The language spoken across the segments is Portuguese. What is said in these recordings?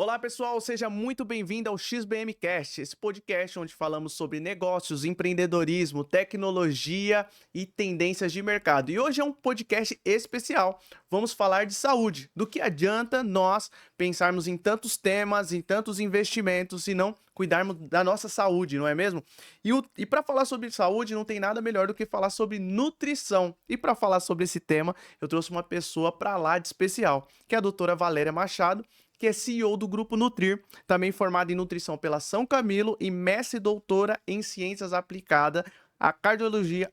Olá, pessoal, seja muito bem-vindo ao XBM Cast, esse podcast onde falamos sobre negócios, empreendedorismo, tecnologia e tendências de mercado. E hoje é um podcast especial. Vamos falar de saúde. Do que adianta nós pensarmos em tantos temas, em tantos investimentos e não cuidarmos da nossa saúde, não é mesmo? E para falar sobre saúde, não tem nada melhor do que falar sobre nutrição. E para falar sobre esse tema, eu trouxe uma pessoa para lá de especial, que é a doutora Valéria Machado, que é CEO do Grupo Nutrir, também formada em nutrição pela São Camilo e mestre e doutora em ciências aplicadas à cardiologia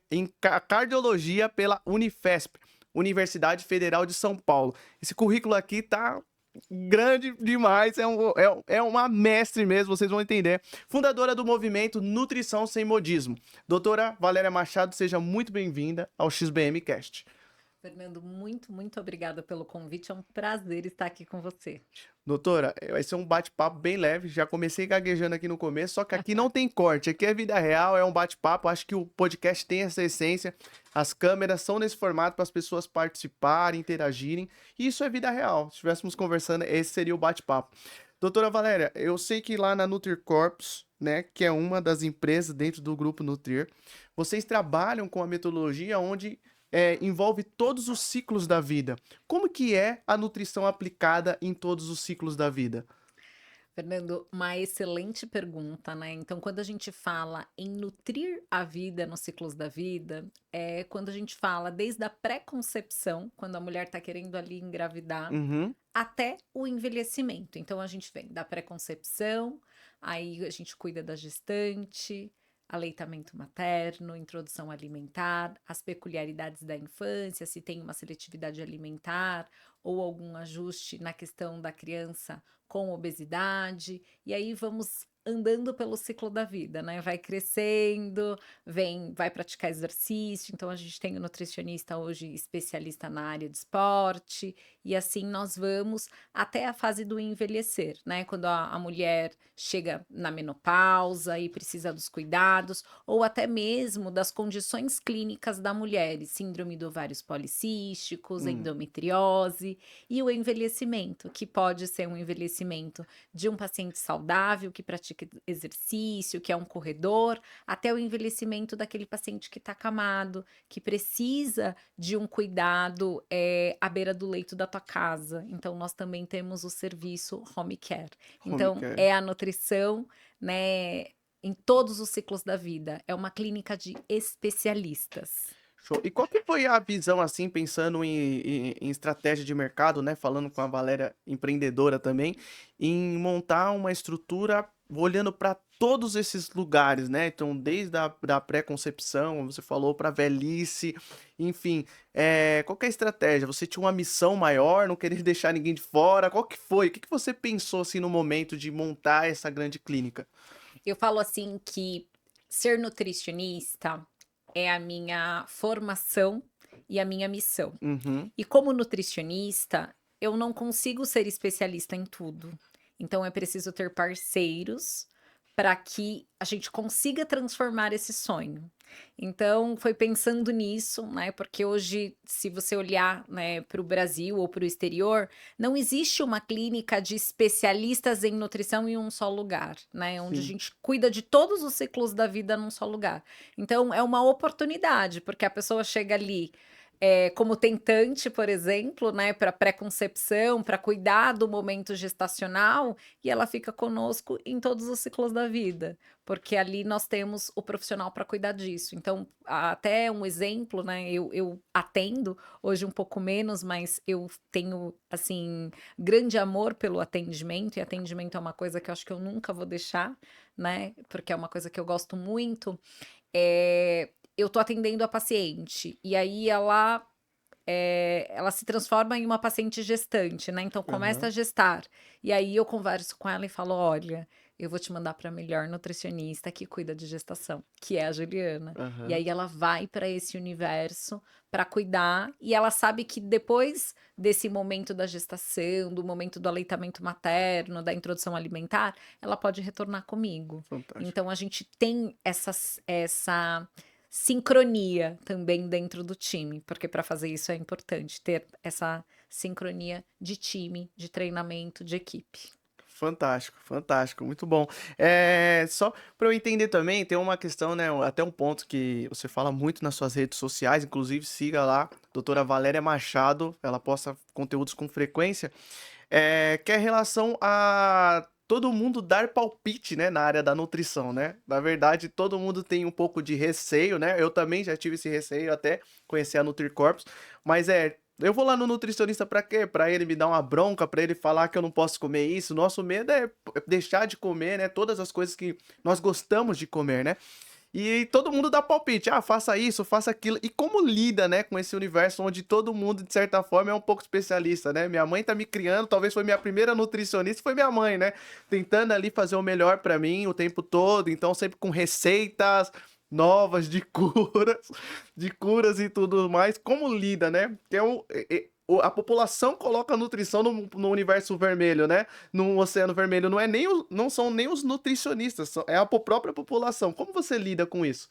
pela Unifesp, Universidade Federal de São Paulo. Esse currículo aqui tá grande demais, é uma mestre mesmo, vocês vão entender. Fundadora do movimento Nutrição Sem Modismo. Doutora Valéria Machado, seja muito bem-vinda ao XBM Cast. Fernando, muito obrigada pelo convite. É um prazer estar aqui com você. Doutora, vai ser um bate-papo bem leve. Já comecei gaguejando aqui no começo, só que aqui não tem corte, aqui é vida real, é um bate-papo. Acho que o podcast tem essa essência. As câmeras são nesse formato para as pessoas participarem, interagirem. E isso é vida real. Se estivéssemos conversando, esse seria o bate-papo. Doutora Valéria, eu sei que lá na NutriCorps, né, que é uma das empresas dentro do grupo Nutrir, vocês trabalham com a metodologia onde envolve todos os ciclos da vida. Como que é a nutrição aplicada em todos os ciclos da vida? Fernando, uma excelente pergunta, né? Então, quando a gente fala em nutrir a vida nos ciclos da vida, é quando a gente fala desde a pré-concepção, quando a mulher está querendo ali engravidar, Uhum, até o envelhecimento. Então, a gente vem da pré-concepção, aí a gente cuida da gestante, aleitamento materno, introdução alimentar, as peculiaridades da infância, se tem uma seletividade alimentar ou algum ajuste na questão da criança com obesidade, e aí vamos andando pelo ciclo da vida, né? Vai crescendo, vai praticar exercício, então a gente tem o nutricionista hoje especialista na área de esporte, e assim nós vamos até a fase do envelhecer, né? Quando a mulher chega na menopausa e precisa dos cuidados, ou até mesmo das condições clínicas da mulher, síndrome do ovários policísticos, hum, endometriose, e o envelhecimento, que pode ser um envelhecimento de um paciente saudável, que pratica exercício, que é um corredor, até o envelhecimento daquele paciente que está acamado, que precisa de um cuidado à beira do leito da tua casa. Então, nós também temos o serviço home care. home Então, care. é a nutrição, né, em todos os ciclos da vida. É uma clínica de especialistas. Show. E qual que foi a visão, assim, pensando em estratégia de mercado, né? Falando com a Valéria, empreendedora também, em montar uma estrutura olhando para todos esses lugares, né? Então, desde da pré-concepção, como você falou, para velhice, enfim. Qual que é a estratégia? Você tinha uma missão maior, não querer deixar ninguém de fora? Qual que foi? O que que você pensou, assim, no momento de montar essa grande clínica? Eu falo assim que ser nutricionista é a minha formação e a minha missão. Uhum, E como nutricionista, eu não consigo ser especialista em tudo. Então é preciso ter parceiros para que a gente consiga transformar esse sonho. Então foi pensando nisso, né? Porque hoje, se você olhar, né, para o Brasil ou para o exterior, não existe uma clínica de especialistas em nutrição em um só lugar, né? Onde a sim. gente cuida de todos os ciclos da vida num só lugar. Então é uma oportunidade, porque a pessoa chega ali como tentante, por exemplo, né, para pré-concepção, para cuidar do momento gestacional, e ela fica conosco em todos os ciclos da vida, porque ali nós temos o profissional para cuidar disso. Então, até um exemplo, né, eu atendo, hoje um pouco menos, mas eu tenho, assim, grande amor pelo atendimento, e atendimento é uma coisa que eu acho que eu nunca vou deixar, né, porque é uma coisa que eu gosto muito. Eu tô atendendo a paciente, e aí ela se transforma em uma paciente gestante, né, então começa Aham, a gestar, e aí eu converso com ela e falo: "Olha, eu vou te mandar para a melhor nutricionista que cuida de gestação, que é a Juliana". E aham. aí ela vai para esse universo para cuidar, e ela sabe que depois desse momento da gestação, do momento do aleitamento materno, da introdução alimentar, ela pode retornar comigo. Fantástico. Então a gente tem essa sincronia também dentro do time, porque para fazer isso é importante ter essa sincronia de time, de treinamento, de equipe. Fantástico, fantástico, muito bom. Só para eu entender também, tem uma questão, né, até um ponto que você fala muito nas suas redes sociais, inclusive siga lá, doutora Valéria Machado, ela posta conteúdos com frequência, que é em relação a todo mundo dar palpite, né, na área da nutrição, né? Na verdade, todo mundo tem um pouco de receio, né? Eu também já tive esse receio até conhecer a NutriCorps, mas eu vou lá no nutricionista para quê? Para ele me dar uma bronca, para ele falar que eu não posso comer isso. Nosso medo é deixar de comer, né, todas as coisas que nós gostamos de comer, né? E todo mundo dá palpite, ah, faça isso, faça aquilo. E como lida, né, com esse universo onde todo mundo, de certa forma, é um pouco especialista, né? Minha mãe tá me criando, talvez foi minha primeira nutricionista, foi minha mãe, né? Tentando ali fazer o melhor pra mim o tempo todo, então sempre com receitas novas de curas, de curas e tudo mais. Como lida, né? Que é a população coloca a nutrição no universo vermelho, né? No oceano vermelho. Não são nem os nutricionistas, é a própria população. Como você lida com isso?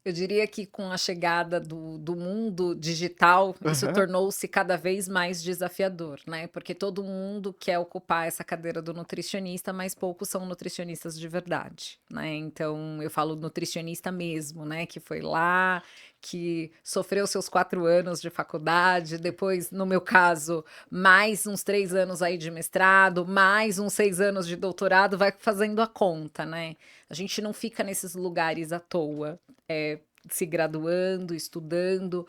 Eu diria que com a chegada do mundo digital, isso Aham. tornou-se cada vez mais desafiador, né? Porque todo mundo quer ocupar essa cadeira do nutricionista, mas poucos são nutricionistas de verdade, né? Então, eu falo nutricionista mesmo, né? Que foi lá, que sofreu seus 4 anos de faculdade, depois, no meu caso, mais uns 3 anos aí de mestrado, mais uns 6 anos de doutorado, vai fazendo a conta, né? A gente não fica nesses lugares à toa. Se graduando, estudando.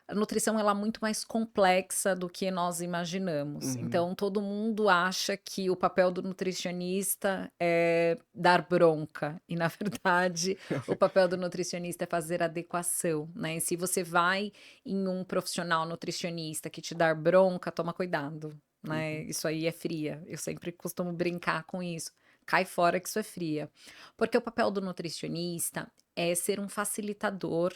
A nutrição ela é muito mais complexa do que nós imaginamos. Uhum. Então, todo mundo acha que o papel do nutricionista é dar bronca. E, na verdade, o papel do nutricionista é fazer adequação, né? E se você vai em um profissional nutricionista que te dar bronca, toma cuidado, né? Uhum. Isso aí é fria. Eu sempre costumo brincar com isso. Cai fora que isso é fria. Porque o papel do nutricionista é ser um facilitador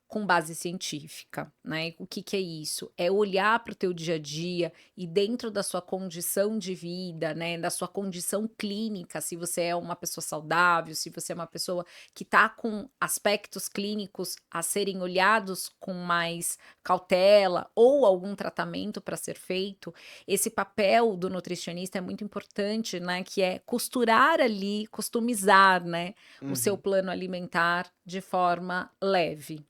com base científica, né? O que que é isso? É olhar para o teu dia a dia e dentro da sua condição de vida, né, da sua condição clínica, se você é uma pessoa saudável, se você é uma pessoa que está com aspectos clínicos a serem olhados com mais cautela ou algum tratamento para ser feito, esse papel do nutricionista é muito importante, né, que é costurar ali, customizar, né, o seu Uhum. plano alimentar de forma leve.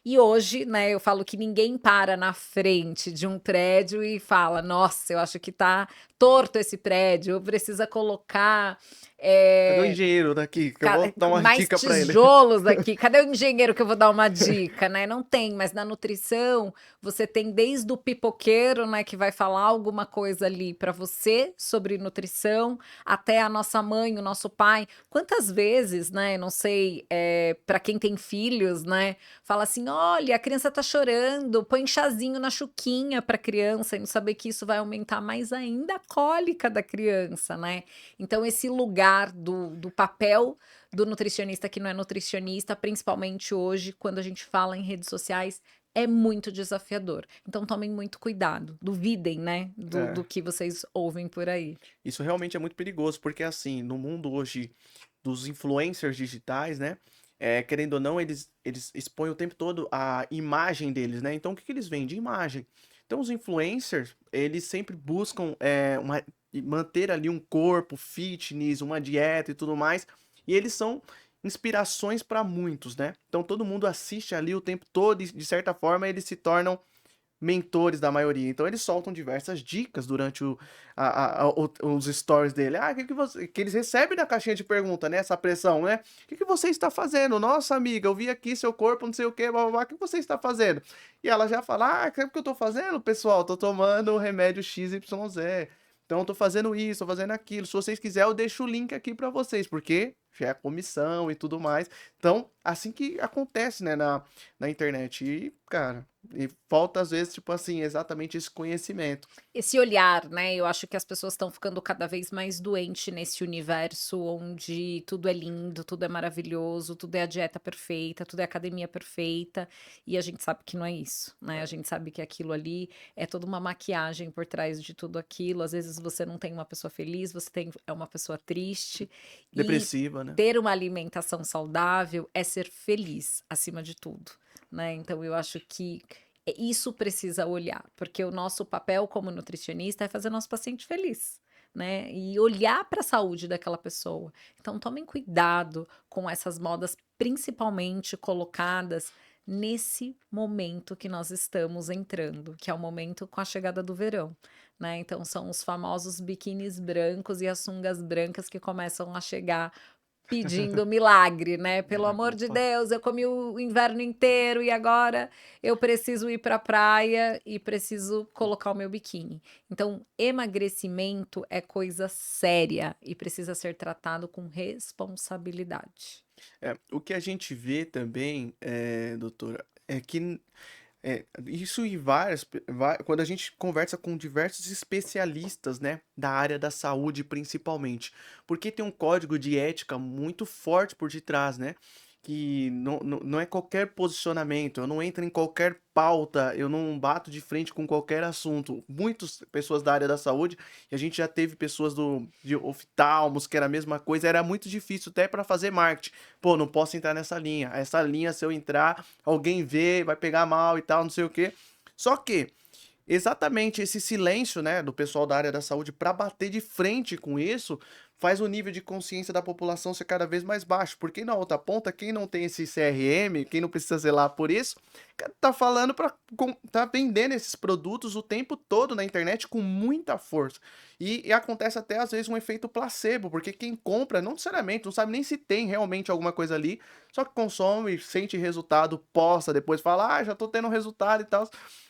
E hoje, né, eu falo que ninguém para na frente de um prédio e fala: "Nossa, eu acho que tá torto esse prédio, precisa colocar, Cadê o eh, engenheiro daqui? Que eu vou dar uma mais dica pra ele. tijolos aqui, cadê o engenheiro que eu vou dar uma dica, né?" Não tem, mas na nutrição você tem desde o pipoqueiro, né, que vai falar alguma coisa ali para você sobre nutrição, até a nossa mãe, o nosso pai. Quantas vezes, né, não sei, para quem tem filhos, né, fala assim: "Olha, a criança tá chorando, põe chazinho na chuquinha para criança", e não saber que isso vai aumentar mais ainda a cólica da criança, né. Então esse lugar do papel do nutricionista que não é nutricionista, principalmente hoje, quando a gente fala em redes sociais, é muito desafiador. Então tomem muito cuidado, duvidem, né, do É, que vocês ouvem por aí. isso realmente é muito perigoso, porque assim, no mundo hoje dos influencers digitais, né? Querendo ou não, eles expõem o tempo todo a imagem deles, né? Então, o que que eles vendem? Imagem. Então, os influencers, eles sempre buscam manter ali um corpo fitness, uma dieta e tudo mais. E eles são inspirações para muitos, né? Então, todo mundo assiste ali o tempo todo e, de certa forma, eles se tornam mentores da maioria. Então eles soltam diversas dicas durante os stories dele. Ah, que eles recebem na caixinha de pergunta, né? Essa pressão, né? O que você está fazendo? Nossa, amiga, eu vi aqui seu corpo, não sei o que, blá, blá, blá. O que você está fazendo? E ela já fala: Ah, sabe o que eu tô fazendo, pessoal? Tô tomando o remédio XYZ. Então, eu tô fazendo isso, tô fazendo aquilo. Se vocês quiserem, eu deixo o link aqui para vocês, porque já é comissão e tudo mais. Então, assim que acontece, né, na internet. E, cara, e falta às vezes, tipo assim, exatamente esse conhecimento. Esse olhar, né, eu acho que as pessoas estão ficando cada vez mais doente nesse universo onde tudo é lindo, tudo é maravilhoso, tudo é a dieta perfeita, tudo é a academia perfeita, e a gente sabe que não é isso, né, a gente sabe que aquilo ali é toda uma maquiagem por trás de tudo aquilo, às vezes você não tem uma pessoa feliz, você tem é uma pessoa triste, e Depressiva, né? ter uma alimentação saudável é ser feliz, acima de tudo, né, então eu acho que isso precisa olhar, porque o nosso papel como nutricionista é fazer nosso paciente feliz. né? E olhar para a saúde daquela pessoa. Então, tomem cuidado com essas modas, principalmente colocadas nesse momento que nós estamos entrando, que é o momento com a chegada do verão, né? Então, são os famosos biquínis brancos e as sungas brancas que começam a chegar pedindo milagre, né? Pelo amor de Opa. Deus, eu comi o inverno inteiro e agora eu preciso ir para a praia e preciso colocar o meu biquíni. Então, emagrecimento é coisa séria e precisa ser tratado com responsabilidade. O que a gente vê também, doutora, é que isso em quando a gente conversa com diversos especialistas, né, da área da saúde principalmente, porque tem um código de ética muito forte por detrás, né, que não é qualquer posicionamento, eu não entro em qualquer pauta, eu não bato de frente com qualquer assunto. Muitas pessoas da área da saúde, e a gente já teve pessoas de oftalmos, que era a mesma coisa, era muito difícil até para fazer marketing. Pô, não posso entrar nessa linha. Essa linha, se eu entrar, alguém vê, vai pegar mal e tal, não sei o quê. Só que exatamente esse silêncio, né, do pessoal da área da saúde para bater de frente com isso, faz o nível de consciência da população ser cada vez mais baixo. Porque na outra ponta, quem não tem esse CRM, quem não precisa zelar por isso, cara, tá falando para tá vendendo esses produtos o tempo todo na internet com muita força. E acontece até às vezes um efeito placebo, porque quem compra não necessariamente, não sabe nem se tem realmente alguma coisa ali, só que consome, sente resultado, posta, depois fala, já tô tendo resultado e tal.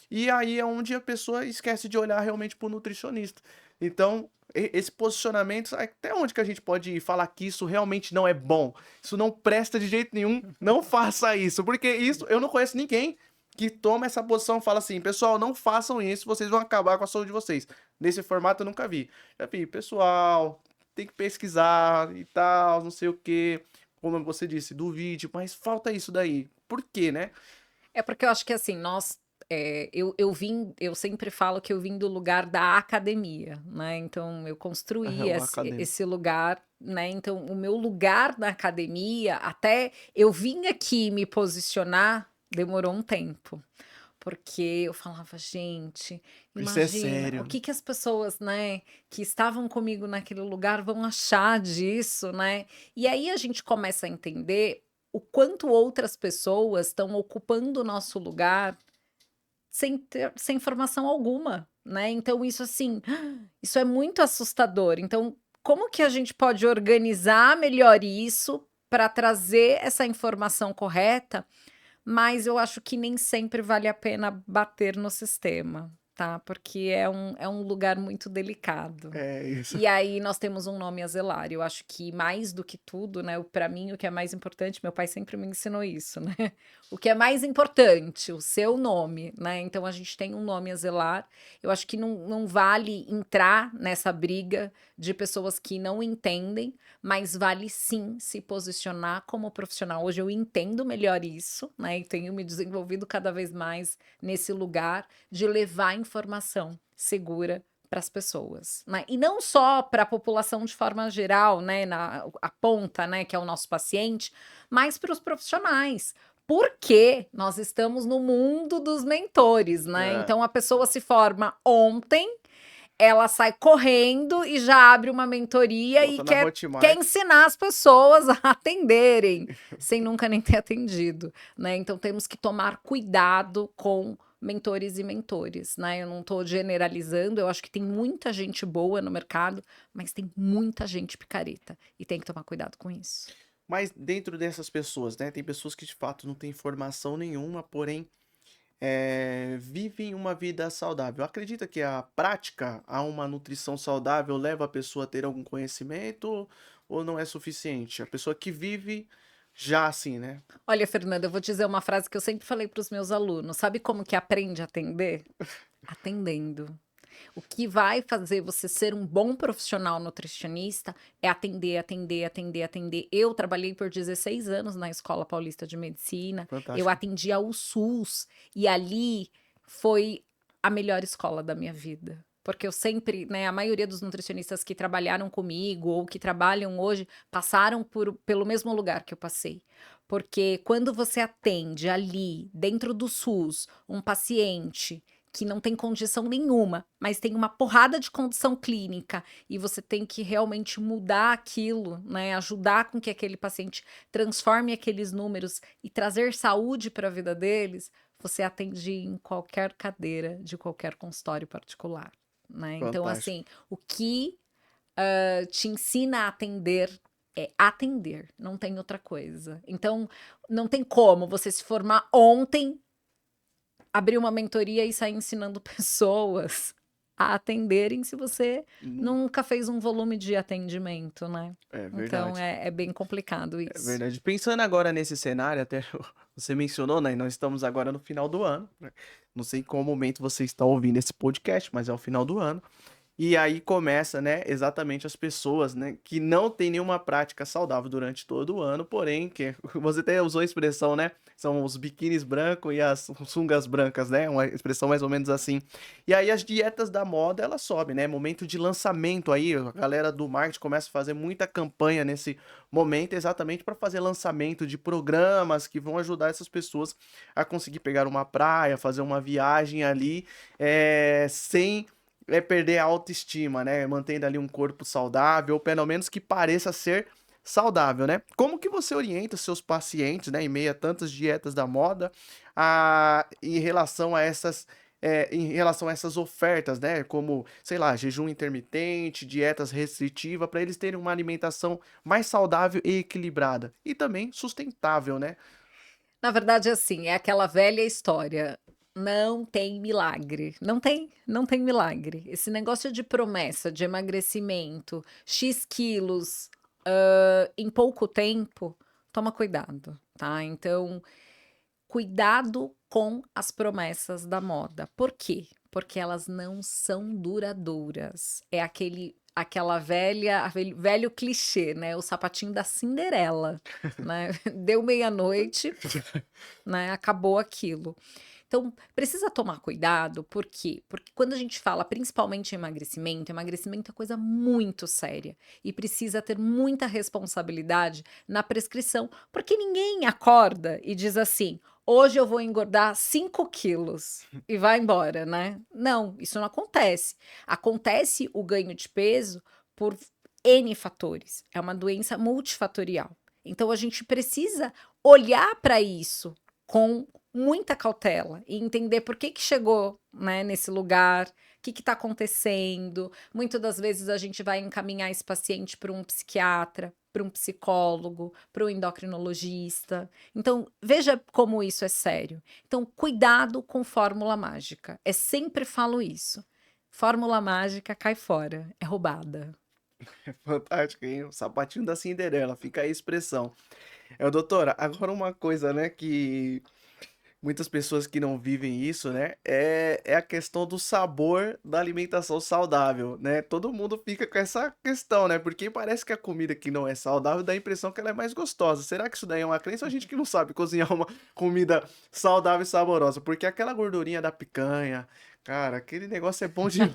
E aí é onde a pessoa esquece de olhar realmente para o nutricionista. Então, esse posicionamento, até onde que a gente pode falar que isso realmente não é bom? Isso não presta de jeito nenhum, não faça isso, porque isso eu não conheço ninguém que toma essa posição e fala assim, pessoal, não façam isso, vocês vão acabar com a saúde de vocês. Nesse formato eu nunca vi. Já vi, pessoal, tem que pesquisar e tal, não sei o quê. Como você disse, duvide, mas falta isso daí. Por quê, né? É porque eu acho que assim, eu sempre falo que eu vim do lugar da academia, né? Então eu construí O acadêmico. esse lugar, né? Então o meu lugar na academia, até eu vim aqui me posicionar, demorou um tempo. Porque eu falava, gente, Isso é imagina, o sério. que que as pessoas, né, que estavam comigo naquele lugar vão achar disso, né? E aí a gente começa a entender o quanto outras pessoas estão ocupando o nosso lugar sem informação alguma, né? Então isso assim, isso é muito assustador. Então, como que a gente pode organizar melhor isso para trazer essa informação correta, mas eu acho que nem sempre vale a pena bater no sistema, tá? Porque é um lugar muito delicado. É isso. E aí nós temos um nome a zelar. Eu acho que mais do que tudo, né? Para mim, o que é mais importante, meu pai sempre me ensinou isso, né? O que é mais importante, o seu nome, né? Então a gente tem um nome a zelar. Eu acho que não vale entrar nessa briga de pessoas que não entendem, mas vale sim se posicionar como profissional. Hoje eu entendo melhor isso, né? E tenho me desenvolvido cada vez mais nesse lugar de levar informação segura para as pessoas, né? E não só para a população de forma geral, né? A ponta, né? Que é o nosso paciente, mas para os profissionais. Porque nós estamos no mundo dos mentores, né? É, Então a pessoa se forma ontem, ela sai correndo e já abre uma mentoria e bota na quer Hotmart. ensinar as pessoas a atenderem, sem nunca nem ter atendido, né? Então temos que tomar cuidado com mentores e mentores, né? Eu não estou generalizando, eu acho que tem muita gente boa no mercado, mas tem muita gente picareta e tem que tomar cuidado com isso. Mas dentro dessas pessoas, né, tem pessoas que de fato não têm formação nenhuma, porém vivem uma vida saudável. Acredita que a prática a uma nutrição saudável leva a pessoa a ter algum conhecimento ou não é suficiente? A pessoa que vive já assim, né? Olha, Fernanda, eu vou dizer uma frase que eu sempre falei para os meus alunos. Sabe como que aprende a atender? Atendendo. O que vai fazer você ser um bom profissional nutricionista é atender, atender, atender, atender. Eu trabalhei por 16 anos na Escola Paulista de Medicina, eu Fantástico. atendia o SUS e ali foi a melhor escola da minha vida. Porque eu sempre, né, a maioria dos nutricionistas que trabalharam comigo ou que trabalham hoje passaram pelo mesmo lugar que eu passei. Porque quando você atende ali, dentro do SUS, um paciente que não tem condição nenhuma, mas tem uma porrada de condição clínica e você tem que realmente mudar aquilo, né? Ajudar com que aquele paciente transforme aqueles números e trazer saúde para a vida deles, você atende em qualquer cadeira de qualquer consultório particular, né? Então, Fantástico. assim, o que te ensina a atender é atender, não tem outra coisa. Então, não tem como você se formar ontem, abrir uma mentoria e sair ensinando pessoas a atenderem se você Não, nunca fez um volume de atendimento, né? é Então verdade. é bem complicado É isso. verdade. Pensando agora nesse cenário, até você mencionou, né? Nós estamos agora no final do ano, né? Não sei em qual momento você está ouvindo esse podcast, mas é o final do ano. E aí começa, né, exatamente as pessoas, né, que não têm nenhuma prática saudável durante todo o ano, porém, que você até usou a expressão, né, são os biquínis brancos e as sungas brancas, né, uma expressão mais ou menos assim. E aí as dietas da moda, elas sobem, né, momento de lançamento aí, a galera do marketing começa a fazer muita campanha nesse momento, exatamente para fazer lançamento de programas que vão ajudar essas pessoas a conseguir pegar uma praia, fazer uma viagem ali, sem perder a autoestima, né? Mantendo ali um corpo saudável, ou pelo menos que pareça ser saudável, né? Como que você orienta seus pacientes, né, em meio a tantas dietas da moda, em relação a essas ofertas, né? Como, sei lá, jejum intermitente, dietas restritivas, para eles terem uma alimentação mais saudável e equilibrada. E também sustentável, né? Na verdade, assim, é aquela velha história. Não tem milagre. Não tem milagre. Esse negócio de promessa de emagrecimento, X quilos, em pouco tempo, toma cuidado, tá? Então, cuidado com as promessas da moda. Por quê? Porque elas não são duradouras. É aquela velho clichê, né? O sapatinho da Cinderela, né? Deu meia-noite, né? Acabou aquilo. Então, precisa tomar cuidado, por quê? Porque quando a gente fala principalmente em emagrecimento, emagrecimento é coisa muito séria e precisa ter muita responsabilidade na prescrição, porque ninguém acorda e diz assim: hoje eu vou engordar 5 quilos e vai embora, né? Não, isso não acontece. Acontece o ganho de peso por N fatores, é uma doença multifatorial. Então, a gente precisa olhar para isso com muita cautela e entender por que chegou, né, nesse lugar, o que está acontecendo. Muitas das vezes a gente vai encaminhar esse paciente para um psiquiatra, para um psicólogo, para um endocrinologista. Então, veja como isso é sério. Então, cuidado com fórmula mágica. Eu sempre falo isso. Fórmula mágica cai fora, é roubada. Fantástico, hein? O sapatinho da Cinderela, fica aí a expressão. Doutora, agora uma coisa, né, que muitas pessoas que não vivem isso, né, é a questão do sabor da alimentação saudável, né? Todo mundo fica com essa questão, né? Porque parece que a comida que não é saudável dá a impressão que ela é mais gostosa. Será que isso daí é uma crença ou a gente que não sabe cozinhar uma comida saudável e saborosa? Porque aquela gordurinha da picanha, cara, aquele negócio é bom demais.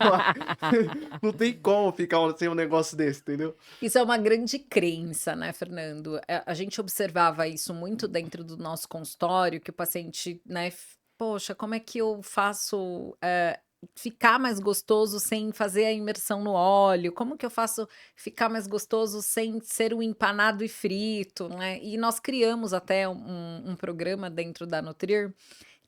Não tem como ficar sem um negócio desse, entendeu? Isso é uma grande crença, né, Fernando? A gente observava isso muito dentro do nosso consultório, que o paciente, né, poxa, como é que eu faço ficar mais gostoso sem fazer a imersão no óleo? Como que eu faço ficar mais gostoso sem ser o empanado e frito, né? E nós criamos até um programa dentro da Nutrir,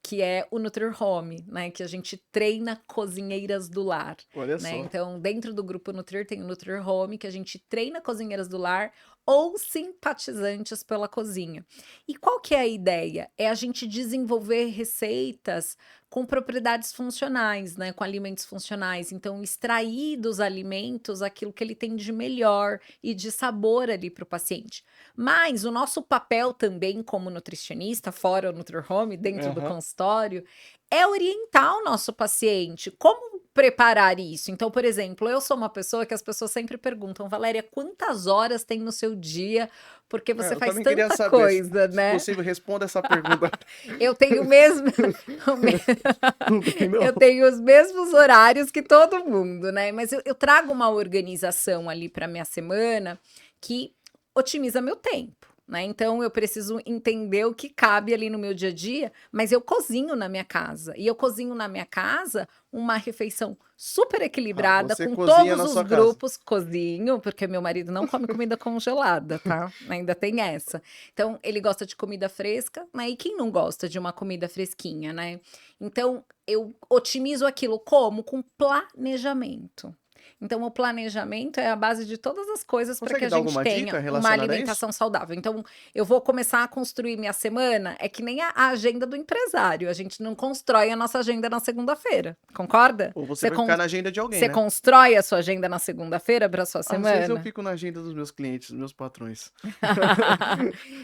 que é o Nutrir Home, né, que a gente treina cozinheiras do lar, Olha né? só. Então, dentro do grupo Nutrir tem o Nutrir Home, que a gente treina cozinheiras do lar ou simpatizantes pela cozinha. E qual que é a ideia? É a gente desenvolver receitas com propriedades funcionais, né, com alimentos funcionais. Então, extrair dos alimentos aquilo que ele tem de melhor e de sabor ali para o paciente. Mas o nosso papel também como nutricionista, fora o Nutri-Home, dentro do Aham. consultório, é orientar o nosso paciente como preparar isso. Então, por exemplo, eu sou uma pessoa que as pessoas sempre perguntam: Valéria, quantas horas tem no seu dia? Porque você Eu faz também queria tanta saber, se coisa, se né? possível, responda essa pergunta. Eu tenho mesmo, o me- Não tem não. eu tenho os mesmos horários que todo mundo, né? Mas eu trago uma organização ali para minha semana que otimiza meu tempo. né? Então eu preciso entender o que cabe ali no meu dia a dia, mas eu cozinho na minha casa. E eu cozinho na minha casa uma refeição super Ah, equilibrada, você com cozinha todos na os sua casa. grupos. Cozinho, porque meu marido não come comida congelada, tá? Ainda tem essa. Então, ele gosta de comida fresca, né? E quem não gosta de uma comida fresquinha, né? Então, eu otimizo aquilo como? Com planejamento. Então, o planejamento é a base de todas as coisas para que Consegue a dar gente alguma tenha dica uma relacionada a isso? alimentação saudável. Então, eu vou começar a construir minha semana, é que nem a agenda do empresário. A gente não constrói a nossa agenda na segunda-feira, concorda? Ou você Você, vai ficar na agenda de alguém, você né? constrói a sua agenda na segunda-feira para sua Às vezes eu semana? fico na agenda dos meus clientes, dos meus patrões.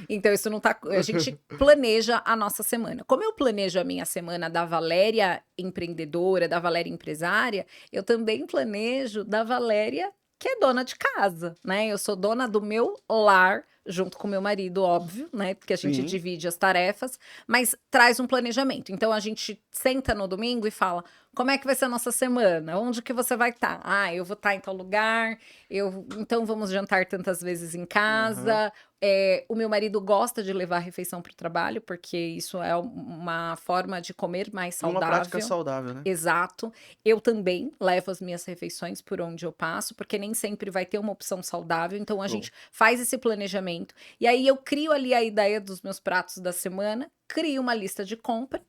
Então, isso não tá. A gente planeja a nossa semana. Como eu planejo a minha semana da Valéria empreendedora, da Valéria empresária, eu também planejo da Valéria que é dona de casa, né? Eu sou dona do meu lar, junto com meu marido, óbvio, né? Porque a gente Sim. divide as tarefas, mas traz um planejamento. Então a gente senta no domingo e fala: como é que vai ser a nossa semana? Onde que você vai estar? Ah, eu vou estar em tal lugar, então vamos jantar tantas vezes em Aham. casa. O meu marido gosta de levar a refeição para o trabalho, porque isso é uma forma de comer mais Uma prática saudável. saudável, né? Exato. Eu também levo as minhas refeições por onde eu passo, porque nem sempre vai ter uma opção saudável. Então a Show. gente faz esse planejamento. E aí eu crio ali a ideia dos meus pratos da semana, crio uma lista de compra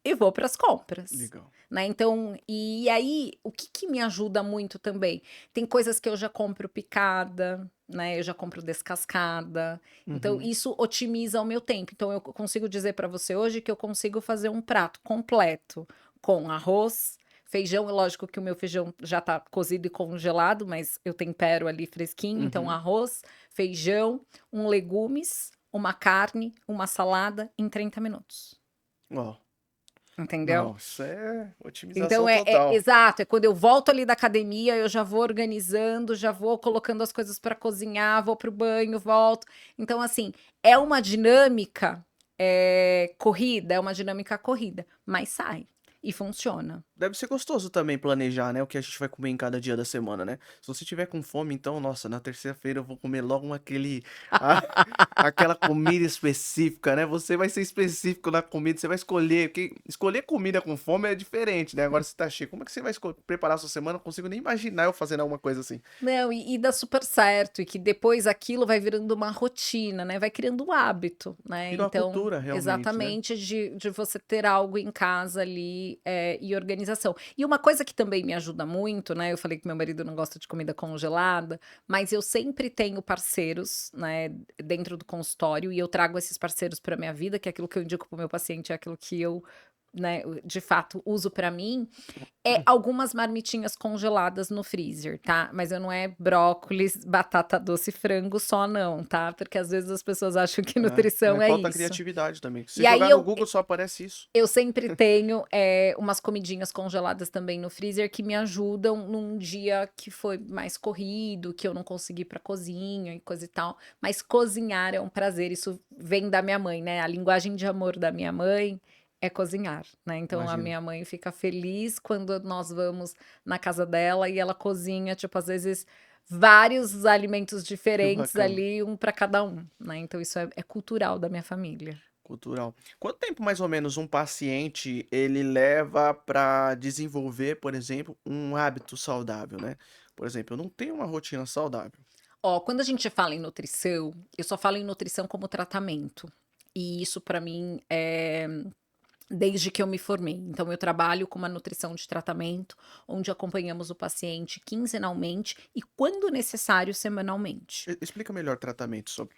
e vou para as compras. Legal. Né? Então, e aí, o que, que me ajuda muito também? Tem coisas que eu já compro picada, né? Eu já compro descascada. Então, Uhum. isso otimiza o meu tempo. Então, eu consigo dizer para você hoje que eu consigo fazer um prato completo com arroz, feijão. Lógico que o meu feijão já tá cozido e congelado, mas eu tempero ali fresquinho. Então, Uhum. arroz, feijão, legumes, uma carne, uma salada em 30 minutos. Ó, Entendeu? não, isso é otimização Então é total. exato, é quando eu volto ali da academia, eu já vou organizando, já vou colocando as coisas para cozinhar, vou pro banho, volto. Então, assim, é uma dinâmica corrida, é uma dinâmica corrida, mas sai e funciona. Deve ser gostoso também planejar, né, o que a gente vai comer em cada dia da semana, né. Se você tiver com fome, então, nossa, na terceira-feira eu vou comer logo a aquela comida específica, né, você vai ser específico na comida, você vai escolher, porque escolher comida com fome é diferente, né, agora você tá cheio, como é que você vai preparar a sua semana? Não consigo nem imaginar eu fazendo alguma coisa assim. Não, e dá super certo, e que depois aquilo vai virando uma rotina, né, vai criando um hábito, né, Vira uma então cultura realmente, né. exatamente de você ter algo em casa ali, e organização. E uma coisa que também me ajuda muito, né, eu falei que meu marido não gosta de comida congelada, mas eu sempre tenho parceiros, né, dentro do consultório e eu trago esses parceiros para minha vida, que é aquilo que eu indico para o meu paciente, é aquilo que eu, né, de fato uso para mim, algumas marmitinhas congeladas no freezer, tá, mas eu não é brócolis, batata doce e frango só não, tá, porque às vezes as pessoas acham que É, nutrição mas é falta isso. criatividade também. Se E aí jogar no Google só aparece isso. eu sempre tenho, umas comidinhas congeladas também no freezer que me ajudam num dia que foi mais corrido, que eu não consegui ir pra cozinha e coisa e tal, mas cozinhar é um prazer, isso vem da minha mãe, né, a linguagem de amor da minha mãe é cozinhar, né, então a Imagino. minha mãe fica feliz quando nós vamos na casa dela e ela cozinha, tipo, às vezes, vários alimentos Que diferentes bacana. ali, um para cada um, né, então isso é cultural da minha família. Cultural. Quanto tempo mais ou menos um paciente ele leva para desenvolver, por exemplo, um hábito saudável, né? Por exemplo, eu não tenho uma rotina saudável. Ó, quando a gente fala em nutrição, eu só falo em nutrição como tratamento. E isso para mim é desde que eu me formei. Então eu trabalho com uma nutrição de tratamento, onde acompanhamos o paciente quinzenalmente e, quando necessário, semanalmente. Explica melhor tratamento sobre.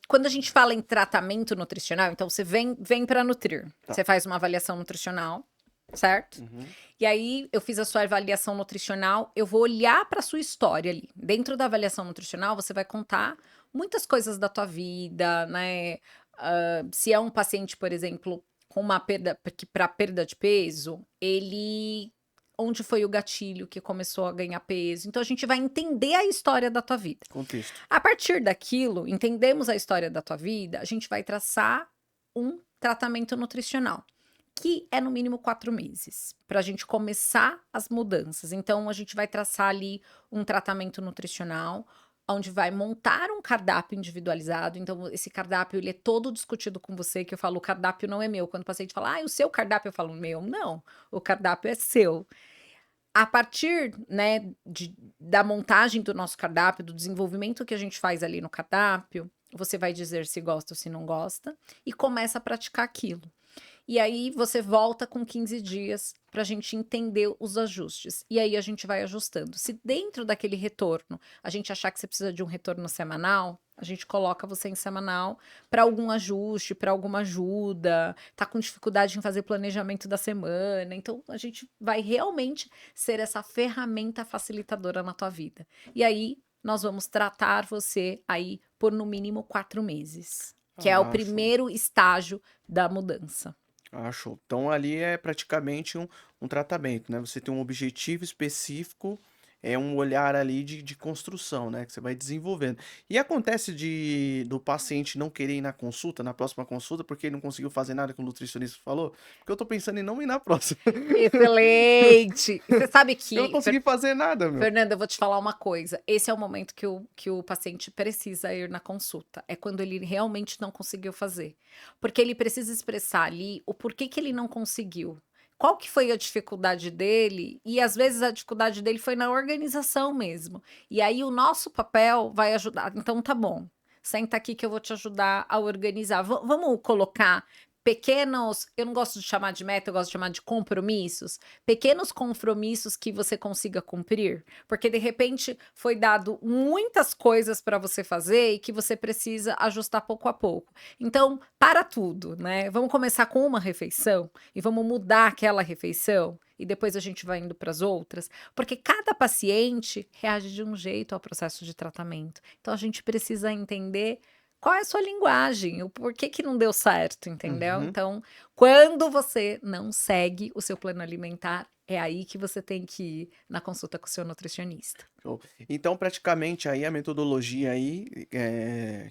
Quando a gente fala em tratamento nutricional, então você vem para nutrir. Tá. Você faz uma avaliação nutricional, certo? Uhum. E aí eu fiz a sua avaliação nutricional, eu vou olhar para sua história ali. Dentro da avaliação nutricional, você vai contar muitas coisas da tua vida, né? Se é um paciente, por exemplo, com uma perda, porque para perda de peso, ele onde foi o gatilho que começou a ganhar peso. Então a gente vai entender a história da tua vida. Contexto. A partir daquilo, entendemos a história da tua vida, a gente vai traçar um tratamento nutricional, que é no mínimo 4 meses, para a gente começar as mudanças. Então, a gente vai traçar ali um tratamento nutricional onde vai montar um cardápio individualizado. Então, esse cardápio, ele é todo discutido com você, que eu falo, o cardápio não é meu. Quando o paciente fala, o seu cardápio, eu falo, meu, não, o cardápio é seu. A partir, né, da montagem do nosso cardápio, do desenvolvimento que a gente faz ali no cardápio, você vai dizer se gosta ou se não gosta e começa a praticar aquilo. E aí você volta com 15 dias para a gente entender os ajustes. E aí a gente vai ajustando. Se dentro daquele retorno a gente achar que você precisa de um retorno semanal, a gente coloca você em semanal para algum ajuste, para alguma ajuda, tá com dificuldade em fazer planejamento da semana. Então a gente vai realmente ser essa ferramenta facilitadora na tua vida. E aí nós vamos tratar você aí por no mínimo 4 meses, que é o Show. primeiro estágio da mudança. Show. Então ali é praticamente um tratamento, né? Você tem um objetivo específico, é um olhar ali de construção, né? Que você vai desenvolvendo. E acontece do paciente não querer ir na consulta, na próxima consulta, porque ele não conseguiu fazer nada que o nutricionista falou? Porque eu tô pensando em não ir na próxima. Excelente! Você sabe Eu não que, consegui fazer nada, meu. Fernanda, eu vou te falar uma coisa. Esse é o momento que o paciente precisa ir na consulta. É quando ele realmente não conseguiu fazer. Porque ele precisa expressar ali o porquê que ele não conseguiu. Qual que foi a dificuldade dele? E às vezes a dificuldade dele foi na organização mesmo. E aí o nosso papel vai ajudar. Então tá bom. Senta aqui que eu vou te ajudar a organizar. Vamos colocar pequenos, eu não gosto de chamar de meta, eu gosto de chamar de compromissos, pequenos compromissos que você consiga cumprir, porque de repente foi dado muitas coisas para você fazer e que você precisa ajustar pouco a pouco. Então, para tudo, né? Vamos começar com uma refeição e vamos mudar aquela refeição e depois a gente vai indo para as outras, porque cada paciente reage de um jeito ao processo de tratamento. Então, a gente precisa entender qual é a sua linguagem, o porquê que não deu certo, entendeu? Uhum. Então, quando você não segue o seu plano alimentar, é aí que você tem que ir na consulta com o seu nutricionista. Show. Então, praticamente, aí a metodologia aí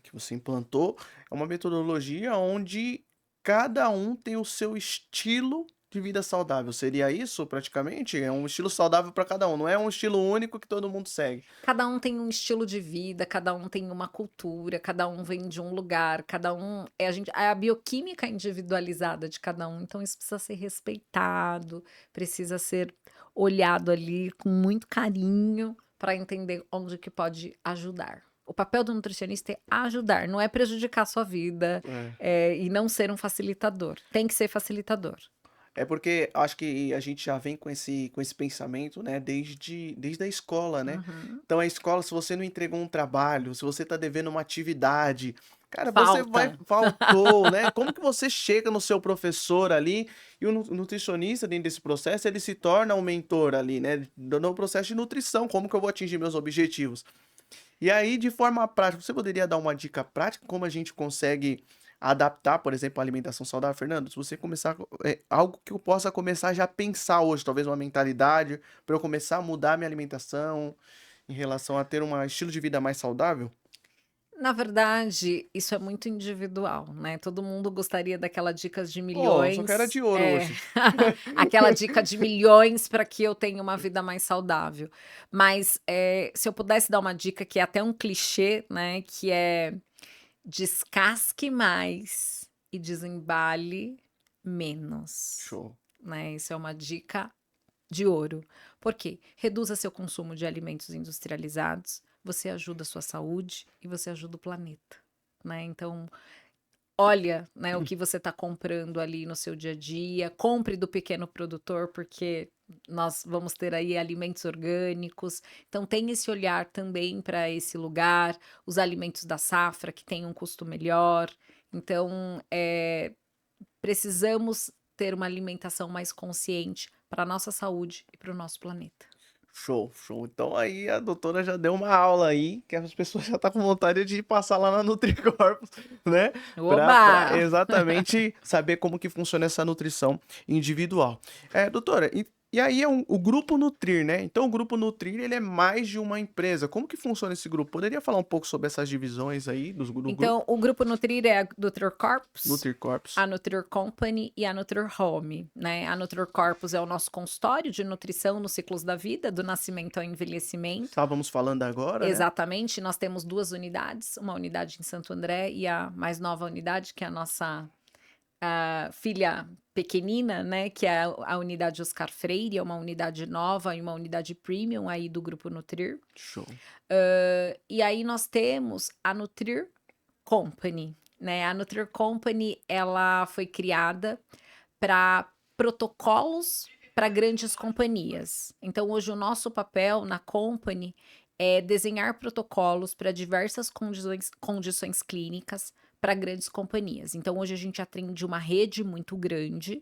que você implantou é uma metodologia onde cada um tem o seu estilo de vida saudável. Seria isso, praticamente? É um estilo saudável para cada um, não é um estilo único que todo mundo segue. Cada um tem um estilo de vida, cada um tem uma cultura, cada um vem de um lugar, cada um é a bioquímica individualizada de cada um, então isso precisa ser respeitado, precisa ser olhado ali com muito carinho para entender onde que pode ajudar. O papel do nutricionista é ajudar, não é prejudicar a sua vida, e não ser um facilitador. Tem que ser facilitador. É porque acho que a gente já vem com esse pensamento, né, desde a escola, né? Uhum. Então a escola, se você não entregou um trabalho, se você tá devendo uma atividade, cara, Falta. faltou, né? Como que você chega no seu professor ali e o nutricionista dentro desse processo, ele se torna um mentor ali, né? No processo de nutrição, como que eu vou atingir meus objetivos? E aí, de forma prática, você poderia dar uma dica prática como a gente consegue adaptar, por exemplo, a alimentação saudável, Fernando? Se você começar, algo que eu possa começar já a pensar hoje, talvez uma mentalidade, para eu começar a mudar minha alimentação em relação a ter um estilo de vida mais saudável? Na verdade, isso é muito individual, né, todo mundo gostaria daquela dicas de Pô, só quero a milhões de ouro hoje. aquela dica de milhões para que eu tenha uma vida mais saudável. Mas, se eu pudesse dar uma dica que é até um clichê, né, que é: descasque mais e desembale menos, Show. né, isso é uma dica de ouro. Por quê? Reduza seu consumo de alimentos industrializados, você ajuda a sua saúde e você ajuda o planeta, né. Então, olha, né, o que você está comprando ali no seu dia a dia, compre do pequeno produtor, porque nós vamos ter aí alimentos orgânicos. Então tem esse olhar também para esse lugar, os alimentos da safra que têm um custo melhor. Então, precisamos ter uma alimentação mais consciente para a nossa saúde e para o nosso planeta. Show, show. Então aí a doutora já deu uma aula aí, que as pessoas já tá com vontade de passar lá na Nutricorpus, né? Pra Oba! exatamente saber como que funciona essa nutrição individual. Doutora, E aí é o Grupo Nutrir, né? Então o Grupo Nutrir, ele é mais de uma empresa. Como que funciona esse grupo? Poderia falar um pouco sobre essas divisões aí do grupo? Então, o grupo Nutrir é a Nutrir Corpus, Nutrir Corpus. a Nutrir Company e a Nutrir Home, né? A Nutrir Corpus é o nosso consultório de nutrição nos ciclos da vida, do nascimento ao envelhecimento. Estávamos falando agora, né? Exatamente, nós temos 2 unidades, uma unidade em Santo André e a mais nova unidade, que é a nossa filha pequenina, né, que é a unidade Oscar Freire, é uma unidade nova e uma unidade premium aí do Grupo Nutrir. Show. E aí nós temos a Nutrir Company, né? A Nutrir Company, ela foi criada para protocolos para grandes companhias. Então, hoje o nosso papel na company é desenhar protocolos para diversas condições clínicas para grandes companhias. Então, hoje a gente atende uma rede muito grande,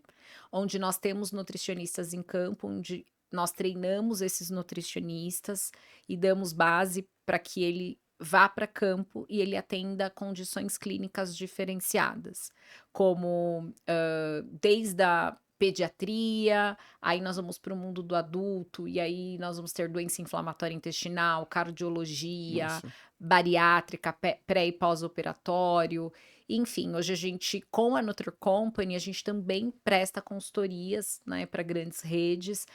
onde nós temos nutricionistas em campo, onde nós treinamos esses nutricionistas e damos base para que ele vá para campo e ele atenda condições clínicas diferenciadas, como desde a pediatria, aí nós vamos para o mundo do adulto, e aí nós vamos ter doença inflamatória intestinal, cardiologia, Nossa. bariátrica, pré e pós-operatório. Enfim, hoje a gente, com a Nutri Company, a gente também presta consultorias, né, para grandes redes,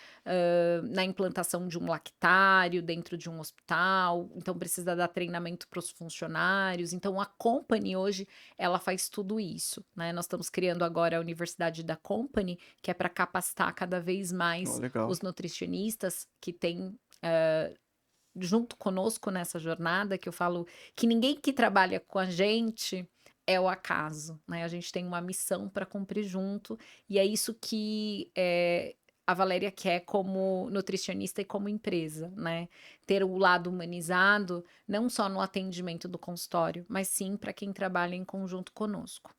na implantação de um lactário dentro de um hospital, então precisa dar treinamento para os funcionários. Então, a Company hoje, ela faz tudo isso, né? Nós estamos criando agora a Universidade da Company, que é para capacitar cada vez mais Legal. os nutricionistas que têm junto conosco nessa jornada, que eu falo que ninguém que trabalha com a gente é o acaso, né? A gente tem uma missão para cumprir junto, e é isso que a Valéria quer como nutricionista e como empresa, né? Ter o lado humanizado, não só no atendimento do consultório, mas sim para quem trabalha em conjunto conosco.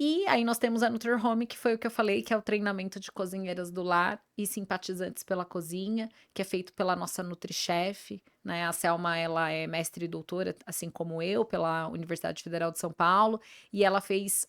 E aí nós temos a Nutri Home, que foi o que eu falei, que é o treinamento de cozinheiras do lar e simpatizantes pela cozinha, que é feito pela nossa NutriChef, né? A Selma, ela é mestre e doutora, assim como eu, pela Universidade Federal de São Paulo, e ela fez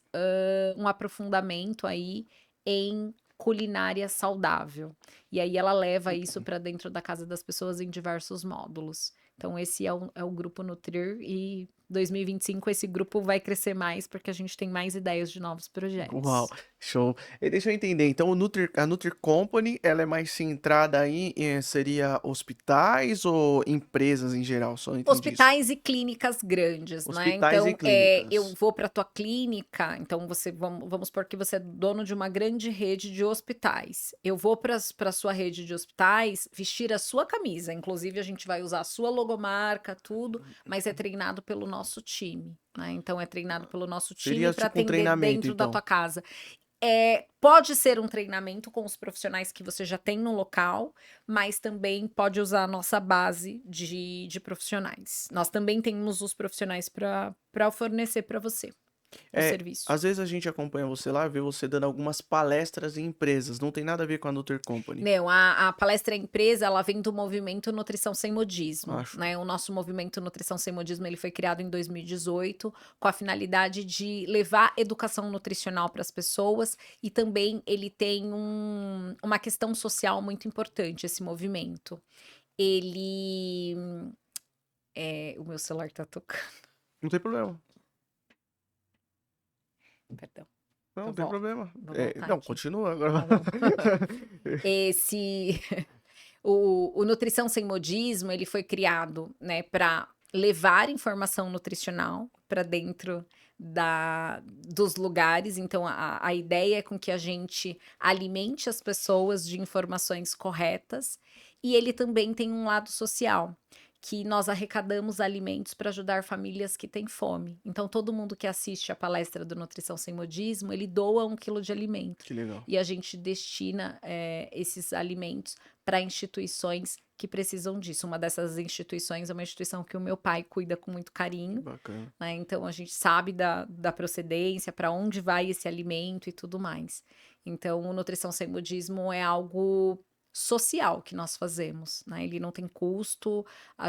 um aprofundamento aí em culinária saudável. E aí ela leva isso para dentro da casa das pessoas em diversos módulos. Então esse é o Grupo Nutrir, e 2025 esse grupo vai crescer mais, porque a gente tem mais ideias de novos projetos. Uau, show. E deixa eu entender, então a Nutri Company, ela é mais centrada aí seria hospitais ou empresas em geral? Só não entendi isso. Hospitais e clínicas grandes, né? Hospitais e Então, eu clínicas. vou para tua clínica, então vamos supor que você é dono de uma grande rede de hospitais. Eu vou para sua rede de hospitais vestir a sua camisa, inclusive a gente vai usar a sua logomarca, tudo, mas é treinado pelo nosso time, né? Então é treinado pelo nosso Seria time para tipo um atender treinamento, dentro da então. tua casa. Pode ser um treinamento com os profissionais que você já tem no local, mas também pode usar a nossa base de profissionais. Nós também temos os profissionais para fornecer para você o É, serviço. às vezes a gente acompanha você lá, vê você dando algumas palestras em empresas, não tem nada a ver com a Nutri Company. Não, a palestra empresa, ela vem do movimento Nutrição Sem Modismo, Acho. né? O nosso movimento Nutrição Sem Modismo, ele foi criado em 2018 com a finalidade de levar educação nutricional para as pessoas, e também ele tem uma questão social muito importante, esse movimento. Ele... o meu celular tá tocando, Não tem problema. perdão. Não, Eu não tem volto, problema. vou voltar Não, aqui. continua agora. Tá bom. O Nutrição Sem Modismo, ele foi criado, né, para levar informação nutricional para dentro dos lugares. Então, a ideia é com que a gente alimente as pessoas de informações corretas, e ele também tem um lado social, que nós arrecadamos alimentos para ajudar famílias que têm fome. Então, todo mundo que assiste a palestra do Nutrição Sem Modismo, ele doa 1 quilo de alimento. Que legal. E a gente destina esses alimentos para instituições que precisam disso. Uma dessas instituições é uma instituição que o meu pai cuida com muito carinho, Bacana. né? Então a gente sabe da procedência, para onde vai esse alimento e tudo mais. Então, o Nutrição Sem Modismo é algo social que nós fazemos, né, ele não tem custo,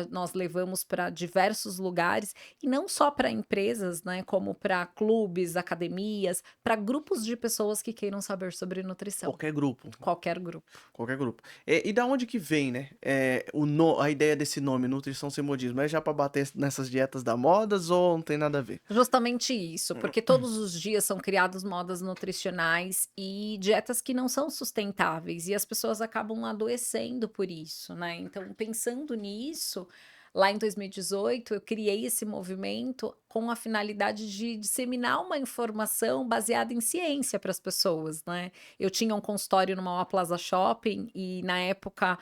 nós levamos para diversos lugares, e não só para empresas, né, como para clubes, academias, para grupos de pessoas que queiram saber sobre nutrição, Qualquer grupo. qualquer grupo. Qualquer grupo. E da onde que vem, né, a ideia desse nome, nutrição sem modismo? É já para bater nessas dietas da modas ou não tem nada a ver? Justamente isso, porque todos os dias são criados modas nutricionais e dietas que não são sustentáveis e as pessoas acabam adoecendo por isso, né. Então pensando nisso, lá em 2018 eu criei esse movimento com a finalidade de disseminar uma informação baseada em ciência para as pessoas, né. Eu tinha um consultório no Mauá Plaza Shopping e na época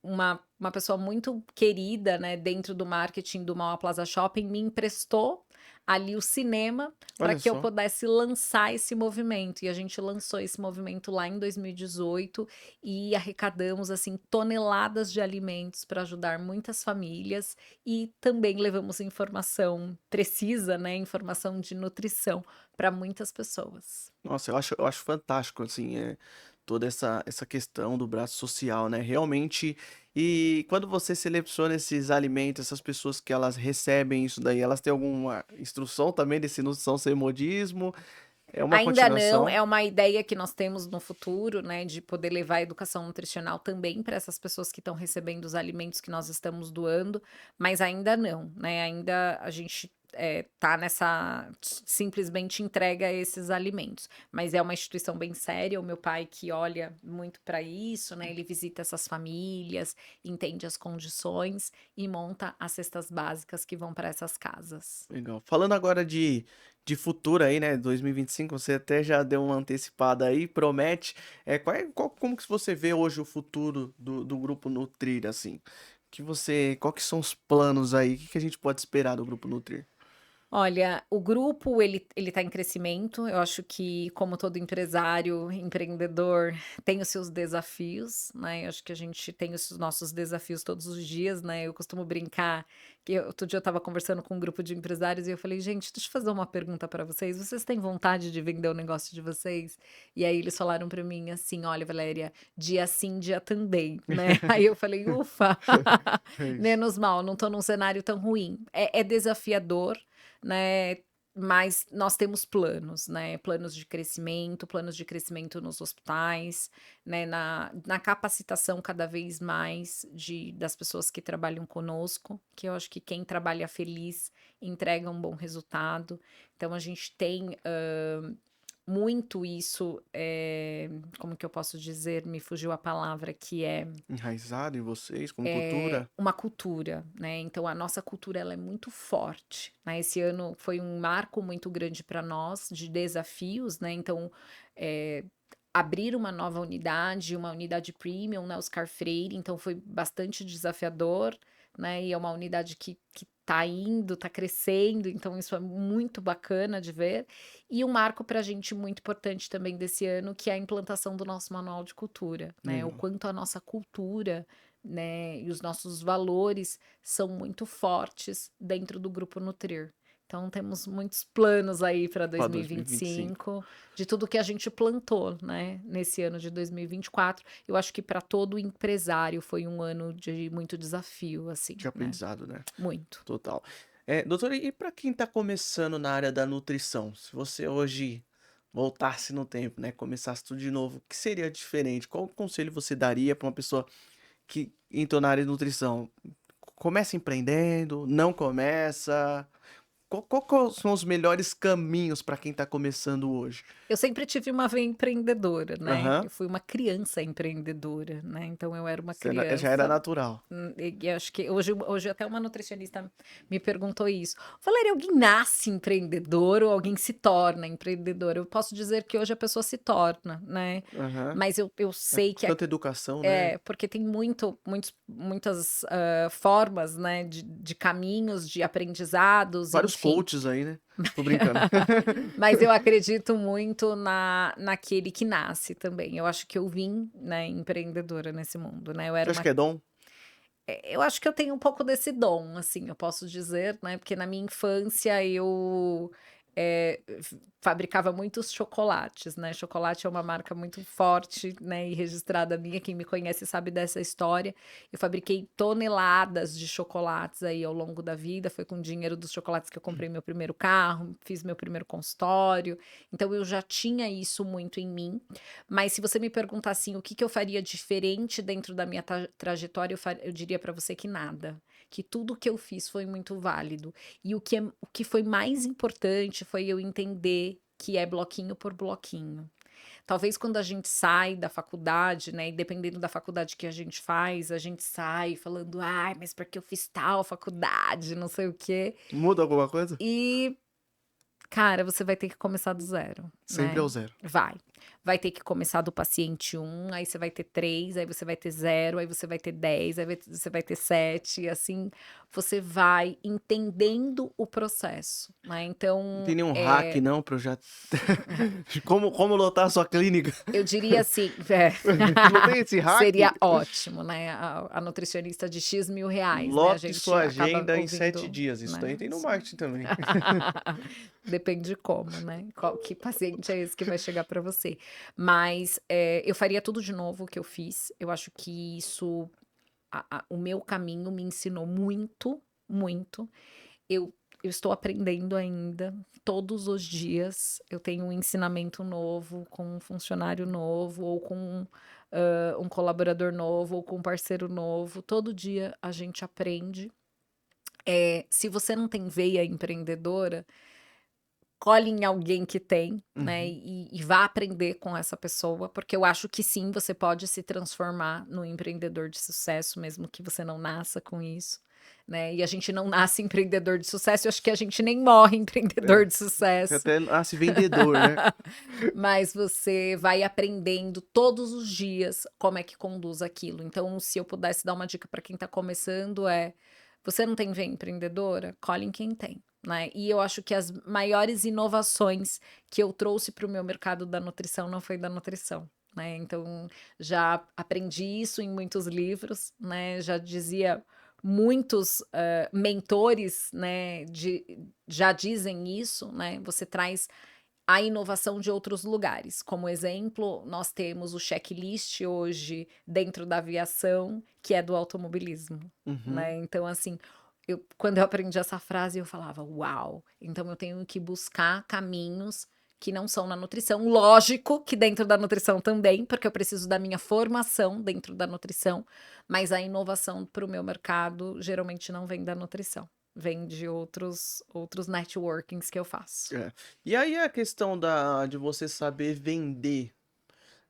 uma pessoa muito querida, né, dentro do marketing do Mauá Plaza Shopping me emprestou ali o cinema para Olha que eu só. pudesse lançar esse movimento, e a gente lançou esse movimento lá em 2018 e arrecadamos, assim, toneladas de alimentos para ajudar muitas famílias e também levamos informação precisa, né, informação de nutrição para muitas pessoas. Nossa, eu acho fantástico, assim, toda essa questão do braço social, né, realmente. E quando você seleciona esses alimentos, essas pessoas que elas recebem isso daí, elas têm alguma instrução também desse nutrição sem modismo? É uma Ainda não, continuação? é uma ideia que nós temos no futuro, né, de poder levar a educação nutricional também para essas pessoas que estão recebendo os alimentos que nós estamos doando, mas ainda não, né, ainda a gente, tá nessa simplesmente entrega esses alimentos, mas é uma instituição bem séria, o meu pai que olha muito para isso, né, ele visita essas famílias, entende as condições e monta as cestas básicas que vão para essas casas. Legal. Falando agora de futuro aí, né, 2025, você até já deu uma antecipada aí, promete. Como que você vê hoje o futuro do Grupo Nutrir, assim? Qual que são os planos aí? O que que a gente pode esperar do Grupo Nutrir? Olha, o grupo ele tá em crescimento, eu acho que como todo empresário, empreendedor, tem os seus desafios, né, eu acho que a gente tem os nossos desafios todos os dias, né, eu costumo brincar que outro dia eu estava conversando com um grupo de empresários e eu falei: "Gente, deixa eu fazer uma pergunta para vocês têm vontade de vender o negócio de vocês?" E aí eles falaram para mim assim: "Olha, Valéria, dia sim, dia também", né. Aí eu falei: "Ufa, É isso. menos mal, não tô num cenário tão ruim". É desafiador, né, mas nós temos planos, né, planos de crescimento nos hospitais, né, na capacitação cada vez mais das pessoas que trabalham conosco, que eu acho que quem trabalha feliz entrega um bom resultado. Então a gente tem, muito isso, como que eu posso dizer? Me fugiu a palavra, que é Enraizado em vocês, como cultura? uma cultura, né, então a nossa cultura ela é muito forte, né, esse ano foi um marco muito grande para nós de desafios, né, então, eh, abrir uma unidade premium, né, Oscar Freire, então foi bastante desafiador, né, e é uma unidade que tá indo, tá crescendo, então isso é muito bacana de ver. E um marco para a gente muito importante também desse ano, que é a implantação do nosso manual de cultura, né, o Legal. quanto a nossa cultura, né, e os nossos valores são muito fortes dentro do Grupo Nutrir. Então temos muitos planos aí para Para 2025. 2025, de tudo que a gente plantou, né, nesse ano de 2024. Eu acho que para todo empresário foi um ano de muito desafio, assim, De né, aprendizado, né? muito. Total. Doutora, e para quem está começando na área da nutrição, se você hoje voltasse no tempo, né, começasse tudo de novo, o que seria diferente? Qual conselho você daria para uma pessoa que entrou na área de nutrição? Começa empreendendo? Não começa? Qual são os melhores caminhos para quem está começando hoje? Eu sempre tive uma veia empreendedora, né, Aham. eu fui uma criança empreendedora, né, então eu era uma Já era criança. natural. E acho que hoje até uma nutricionista me perguntou isso: "Valeria, alguém nasce empreendedor ou alguém se torna empreendedor?" Eu posso dizer que hoje a pessoa se torna, né, Aham. mas eu É sei com que tanta educação, né? porque tem muitas, formas, né, de caminhos, de aprendizados, Vários enfim. coaches aí, né? Tô brincando. Mas eu acredito muito naquele que nasce também. Eu acho que eu vim, né, empreendedora nesse mundo, né, eu Você era acha uma que é dom? eu acho que eu tenho um pouco desse dom, assim, eu posso dizer, né, porque na minha infância fabricava muitos chocolates, né? Chocolate é uma marca muito forte, né, e registrada minha. Quem me conhece sabe dessa história. Eu fabriquei toneladas de chocolates aí ao longo da vida. Foi com o dinheiro dos chocolates que eu comprei meu primeiro carro, fiz meu primeiro consultório. Então eu já tinha isso muito em mim. Mas se você me perguntar assim, o que eu faria diferente dentro da minha trajetória, eu diria para você que nada. Que tudo que eu fiz foi muito válido. E o que foi mais importante foi eu entender que é bloquinho por bloquinho. Talvez quando a gente sai da faculdade, né, e dependendo da faculdade que a gente faz, a gente sai falando, ai, mas porque eu fiz tal faculdade, não sei o quê. Muda alguma coisa? E, cara, você vai ter que começar do zero, Sempre né? ao zero. Vai ter que começar do paciente 1, aí você vai ter 3, aí você vai ter 0, aí você vai ter 10, aí você vai ter 7, e assim você vai entendendo o processo, né? Não Então, tem nenhum hack, não, pra eu já. Como lotar a sua clínica? eu diria assim, Não tem esse hack? seria ótimo, né? A nutricionista de X mil reais, né? A Lote gente sua acaba agenda em 7 ouvindo, dias. Isso daí né? tem no marketing também. Depende de como, né? Que paciente é esse que vai chegar para você. Mas eu faria tudo de novo o que eu fiz. Eu acho que isso, o meu caminho me ensinou muito, muito. Eu, eu estou aprendendo ainda, todos os dias. Eu tenho um ensinamento novo com um funcionário novo, ou com um colaborador novo, ou com um parceiro novo. Todo dia a gente aprende. Se você não tem veia empreendedora, colhe em alguém que tem, né, e vá aprender com essa pessoa, porque eu acho que sim, você pode se transformar no empreendedor de sucesso, mesmo que você não nasça com isso, né, e a gente não nasce empreendedor de sucesso, eu acho que a gente nem morre empreendedor de sucesso. Até nasce vendedor, né? Mas você vai aprendendo todos os dias como é que conduz aquilo. Então, se eu pudesse dar uma dica para quem está começando, você não tem veia empreendedora? Colhe em quem tem. Né? E eu acho que as maiores inovações que eu trouxe para o meu mercado da nutrição não foi da nutrição. Né? Então, já aprendi isso em muitos livros, né? Já dizia muitos mentores, né? Já dizem isso, né? Você traz a inovação de outros lugares. Como exemplo, nós temos o checklist hoje dentro da aviação, que é do automobilismo. Né? Então, assim, quando eu aprendi essa frase, eu falava, uau! Então, eu tenho que buscar caminhos que não são na nutrição. Lógico que dentro da nutrição também, porque eu preciso da minha formação dentro da nutrição, mas a inovação para o meu mercado geralmente não vem da nutrição. Vem de outros networkings que eu faço. É. E aí a questão de você saber vender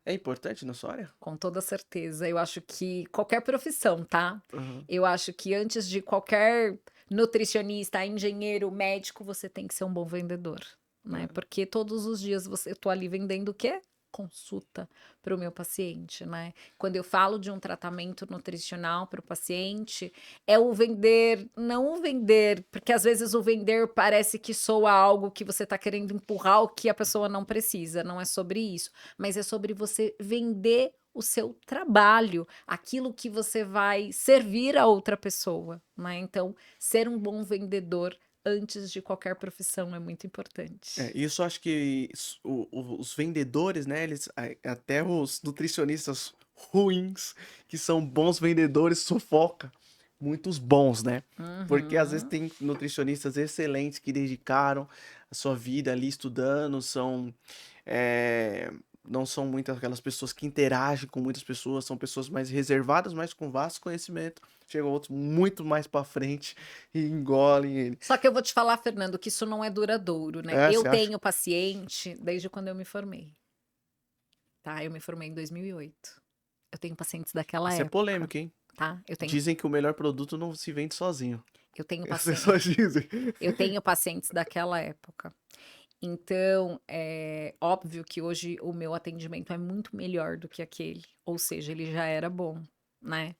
é importante na sua área? Com toda certeza. Eu acho que qualquer profissão, tá? Uhum. Eu acho que antes de qualquer nutricionista, engenheiro, médico, você tem que ser um bom vendedor, né? Porque todos os dias eu tô ali vendendo o quê? Consulta para o meu paciente, né? Quando eu falo de um tratamento nutricional para o paciente, é o vender, não o vender, porque às vezes o vender parece que soa algo que você está querendo empurrar o que a pessoa não precisa, não é sobre isso, mas é sobre você vender o seu trabalho, aquilo que você vai servir a outra pessoa, né? Então, ser um bom vendedor antes de qualquer profissão é muito importante. Isso eu acho que os vendedores, né, até os nutricionistas ruins, que são bons vendedores, sufoca muitos bons, né? Porque às vezes Uhum. tem nutricionistas excelentes que dedicaram a sua vida ali estudando, eh, não são muitas aquelas pessoas que interagem com muitas pessoas, são pessoas mais reservadas, mas com vasto conhecimento. Chegam outros muito mais pra frente e engolem ele. Só que eu vou te falar, Fernando, que isso não é duradouro, né? É, Eu você acha? tenho paciente desde quando eu me formei, tá? Eu me formei em 2008. Eu tenho pacientes daquela Isso é época, polêmico, hein? tá? Dizem que o melhor produto não se vende sozinho. Eu tenho As paciente, pessoas dizem. eu tenho pacientes daquela época. Então, é óbvio que hoje o meu atendimento é muito melhor do que aquele, ou seja, ele já era bom, né?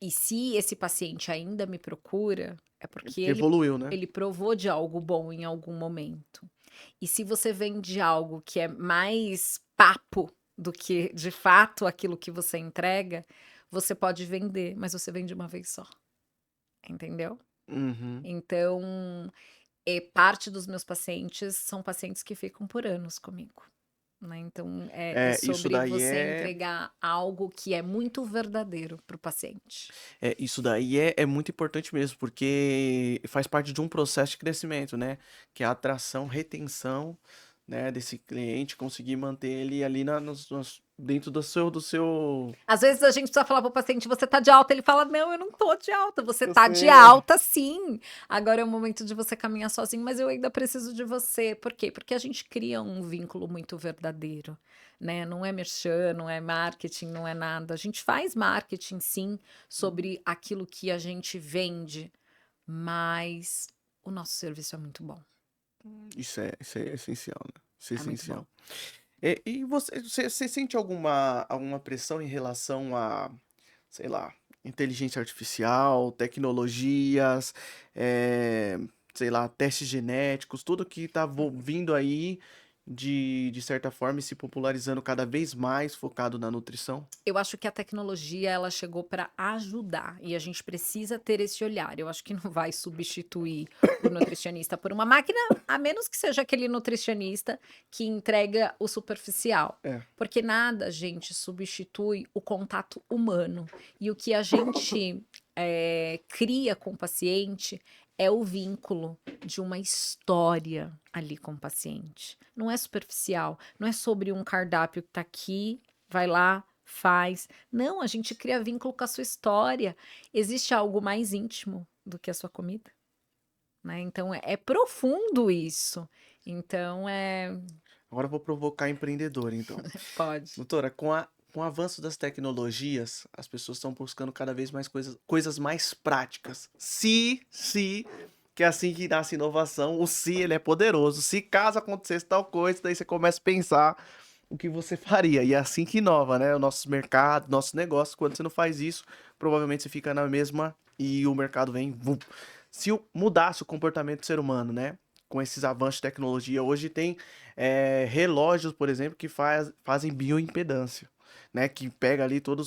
E se esse paciente ainda me procura, é porque Evoluiu, né? ele provou de algo bom em algum momento. E se você vende algo que é mais papo do que de fato aquilo que você entrega, você pode vender, mas você vende uma vez só. Entendeu? Uhum. Então, parte dos meus pacientes são pacientes que ficam por anos comigo, né, então é Isso sobre daí você é entregar algo que é muito verdadeiro para o paciente. isso daí é muito importante mesmo, porque faz parte de um processo de crescimento, né, que é a atração, retenção, né, desse cliente, conseguir manter ele ali na nos dentro do seu Às vezes a gente precisa falar para o paciente: "Você tá de alta", ele fala: "Não, eu não tô de alta", "Você tá de você alta sim, agora é o momento de você caminhar sozinho, mas eu ainda preciso de você". Por quê? Porque a gente cria um vínculo muito verdadeiro, né, não é merchan, não é marketing, não é nada. A gente faz marketing sim, sobre aquilo que a gente vende, mas o nosso serviço é muito bom, isso é essencial, né, isso é é muito bom. essencial. E você sente alguma pressão em relação a, sei lá, inteligência artificial, tecnologias, eh, sei lá, testes genéticos, tudo que tá vindo aí de certa forma e se popularizando cada vez mais focado na nutrição? Eu acho que a tecnologia ela chegou para ajudar e a gente precisa ter esse olhar. Eu acho que não vai substituir o nutricionista por uma máquina, a menos que seja aquele nutricionista que entrega o superficial. É. Porque nada, gente, substitui o contato humano. E o que a gente cria com o paciente é o vínculo de uma história ali com o paciente. Não é superficial, não é sobre um cardápio que está aqui, vai lá, faz. Não, a gente cria vínculo com a sua história. Existe algo mais íntimo do que a sua comida, né, então é profundo isso. Então Agora eu vou provocar empreendedor, então. pode. Doutora, com o avanço das tecnologias, as pessoas estão buscando cada vez mais coisas mais práticas. Se, que é assim que nasce inovação, o se ele é poderoso. Se caso acontecesse tal coisa, daí você começa a pensar o que você faria. E é assim que inova, né? O nosso mercado, nosso negócio. Quando você não faz isso, provavelmente você fica na mesma e o mercado vem. Vum. Se mudasse o comportamento do ser humano, né? Com esses avanços de tecnologia, hoje tem relógios, por exemplo, que fazem bioimpedância, né? Que pega ali toda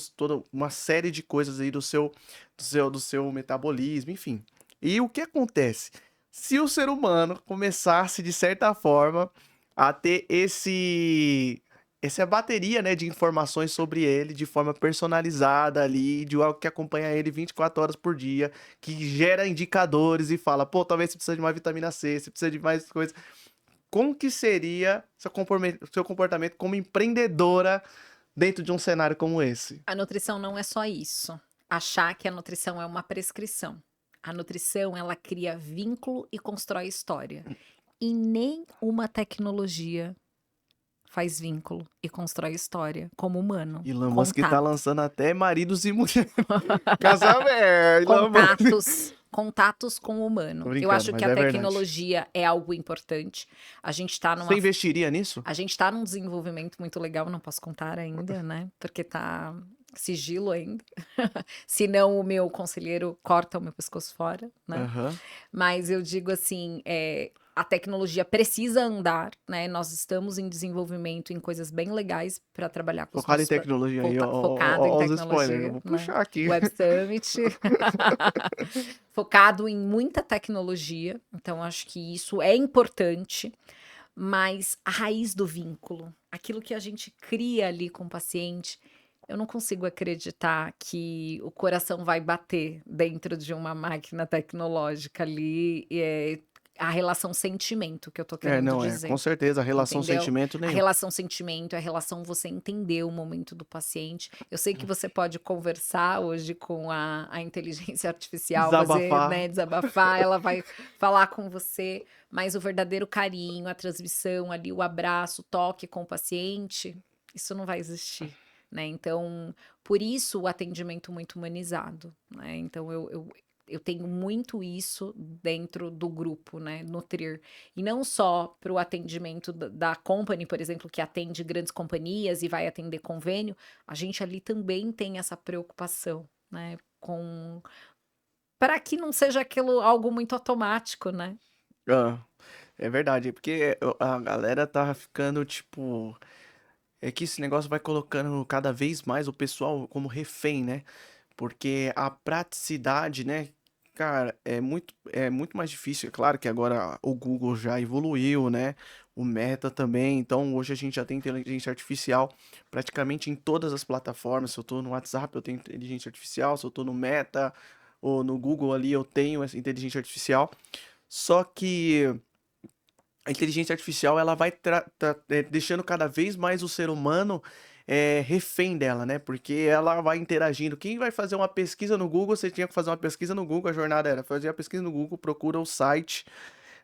uma série de coisas aí do seu metabolismo, enfim. E o que acontece? Se o ser humano começasse, de certa forma, a ter essa bateria, né, de informações sobre ele de forma personalizada ali, de algo que acompanha ele 24 horas por dia, que gera indicadores e fala, pô, talvez você precisa de uma vitamina C, você precisa de mais coisas. Como que seria seu comportamento como empreendedora dentro de um cenário como esse? A nutrição não é só isso. Achar que a nutrição é uma prescrição. A nutrição, ela cria vínculo e constrói história. E nem uma tecnologia faz vínculo e constrói história como humano. Elon Musk tá Contato. lançando até maridos e mulheres. Casamento, Elon Musk. Contatos com o Tô humano. Eu brincando, acho que mas a é verdade. tecnologia é algo importante. A gente está Você numa investiria nisso? a gente tá num desenvolvimento muito legal, não posso contar ainda, né, porque tá sigilo ainda, senão o meu conselheiro corta o meu pescoço fora, né. Aham. Mas eu digo assim, a tecnologia precisa andar, né, nós estamos em desenvolvimento em coisas bem legais para trabalhar com os Focado em nossos tecnologia aí, ó, focado em ó, ó os spoilers, eu tecnologia, vou né. puxar aqui. Web Summit, focado em muita tecnologia, então acho que isso é importante, mas a raiz do vínculo, aquilo que a gente cria ali com o paciente, eu não consigo acreditar que o coração vai bater dentro de uma máquina tecnológica ali, a relação sentimento que eu tô É, querendo não é, com dizer, certeza, a relação entendeu? sentimento A nenhum. relação sentimento, é a relação você entender o momento do paciente. Eu sei que você pode conversar hoje com a inteligência artificial, fazer, Desabafar. né, desabafar, ela vai falar com você, mas o verdadeiro carinho, a transmissão ali, o abraço, o toque com o paciente, isso não vai existir, né. Então, por isso o atendimento muito humanizado, né. Então eu tenho muito isso dentro do grupo, né, nutrir. E não só para o atendimento da company, por exemplo, que atende grandes companhias e vai atender convênio, a gente ali também tem essa preocupação, né, com para que não seja aquilo algo muito automático, né. Hã, é verdade, porque a galera tá ficando, tipo, é que esse negócio vai colocando cada vez mais o pessoal como refém, né, porque a praticidade, né, Cara, é muito mais difícil. É claro que agora o Google já evoluiu, né? O Meta também. Então, hoje a gente já tem inteligência artificial praticamente em todas as plataformas. Se eu tô no WhatsApp, eu tenho inteligência artificial. Se eu tô no Meta ou no Google ali, eu tenho essa inteligência artificial. Só que a inteligência artificial ela vai deixando cada vez mais o ser humano refém dela, né? Porque ela vai interagindo. Quem vai fazer uma pesquisa no Google, você tinha que fazer uma pesquisa no Google, a jornada era fazer a pesquisa no Google, procura o site,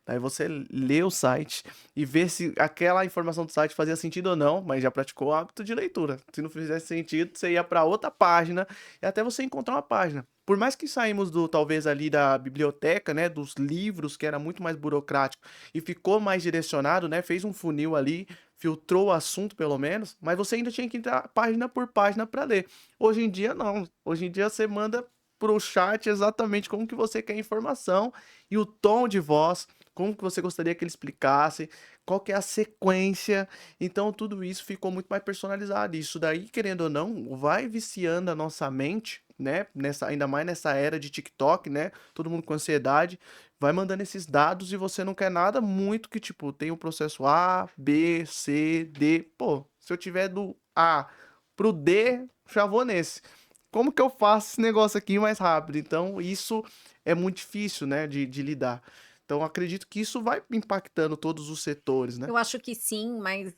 daí você lê o site e vê se aquela informação do site fazia sentido ou não, mas já praticou o hábito de leitura. Se não fizesse sentido, você ia para outra página e até você encontrar uma página. Por mais que saímos do talvez ali da biblioteca, né, dos livros, que era muito mais burocrático e ficou mais direcionado, né, fez um funil ali, filtrou o assunto pelo menos, mas você ainda tinha que entrar página por página para ler. Hoje em dia não. Hoje em dia você manda pro chat exatamente como que você quer a informação e o tom de voz, como que você gostaria que ele explicasse, qual que é a sequência. Então tudo isso ficou muito mais personalizado. Isso daí, querendo ou não, vai viciando a nossa mente, né? Ainda mais nessa era de TikTok, né? Todo mundo com ansiedade, vai mandando esses dados e você não quer nada muito que, tipo, tem o processo A, B, C, D. Pô, se eu tiver do A pro D, já vou nesse. Como que eu faço esse negócio aqui mais rápido? Então, isso é muito difícil, né, de lidar. Então, acredito que isso vai impactando todos os setores, né? Eu acho que sim, mas,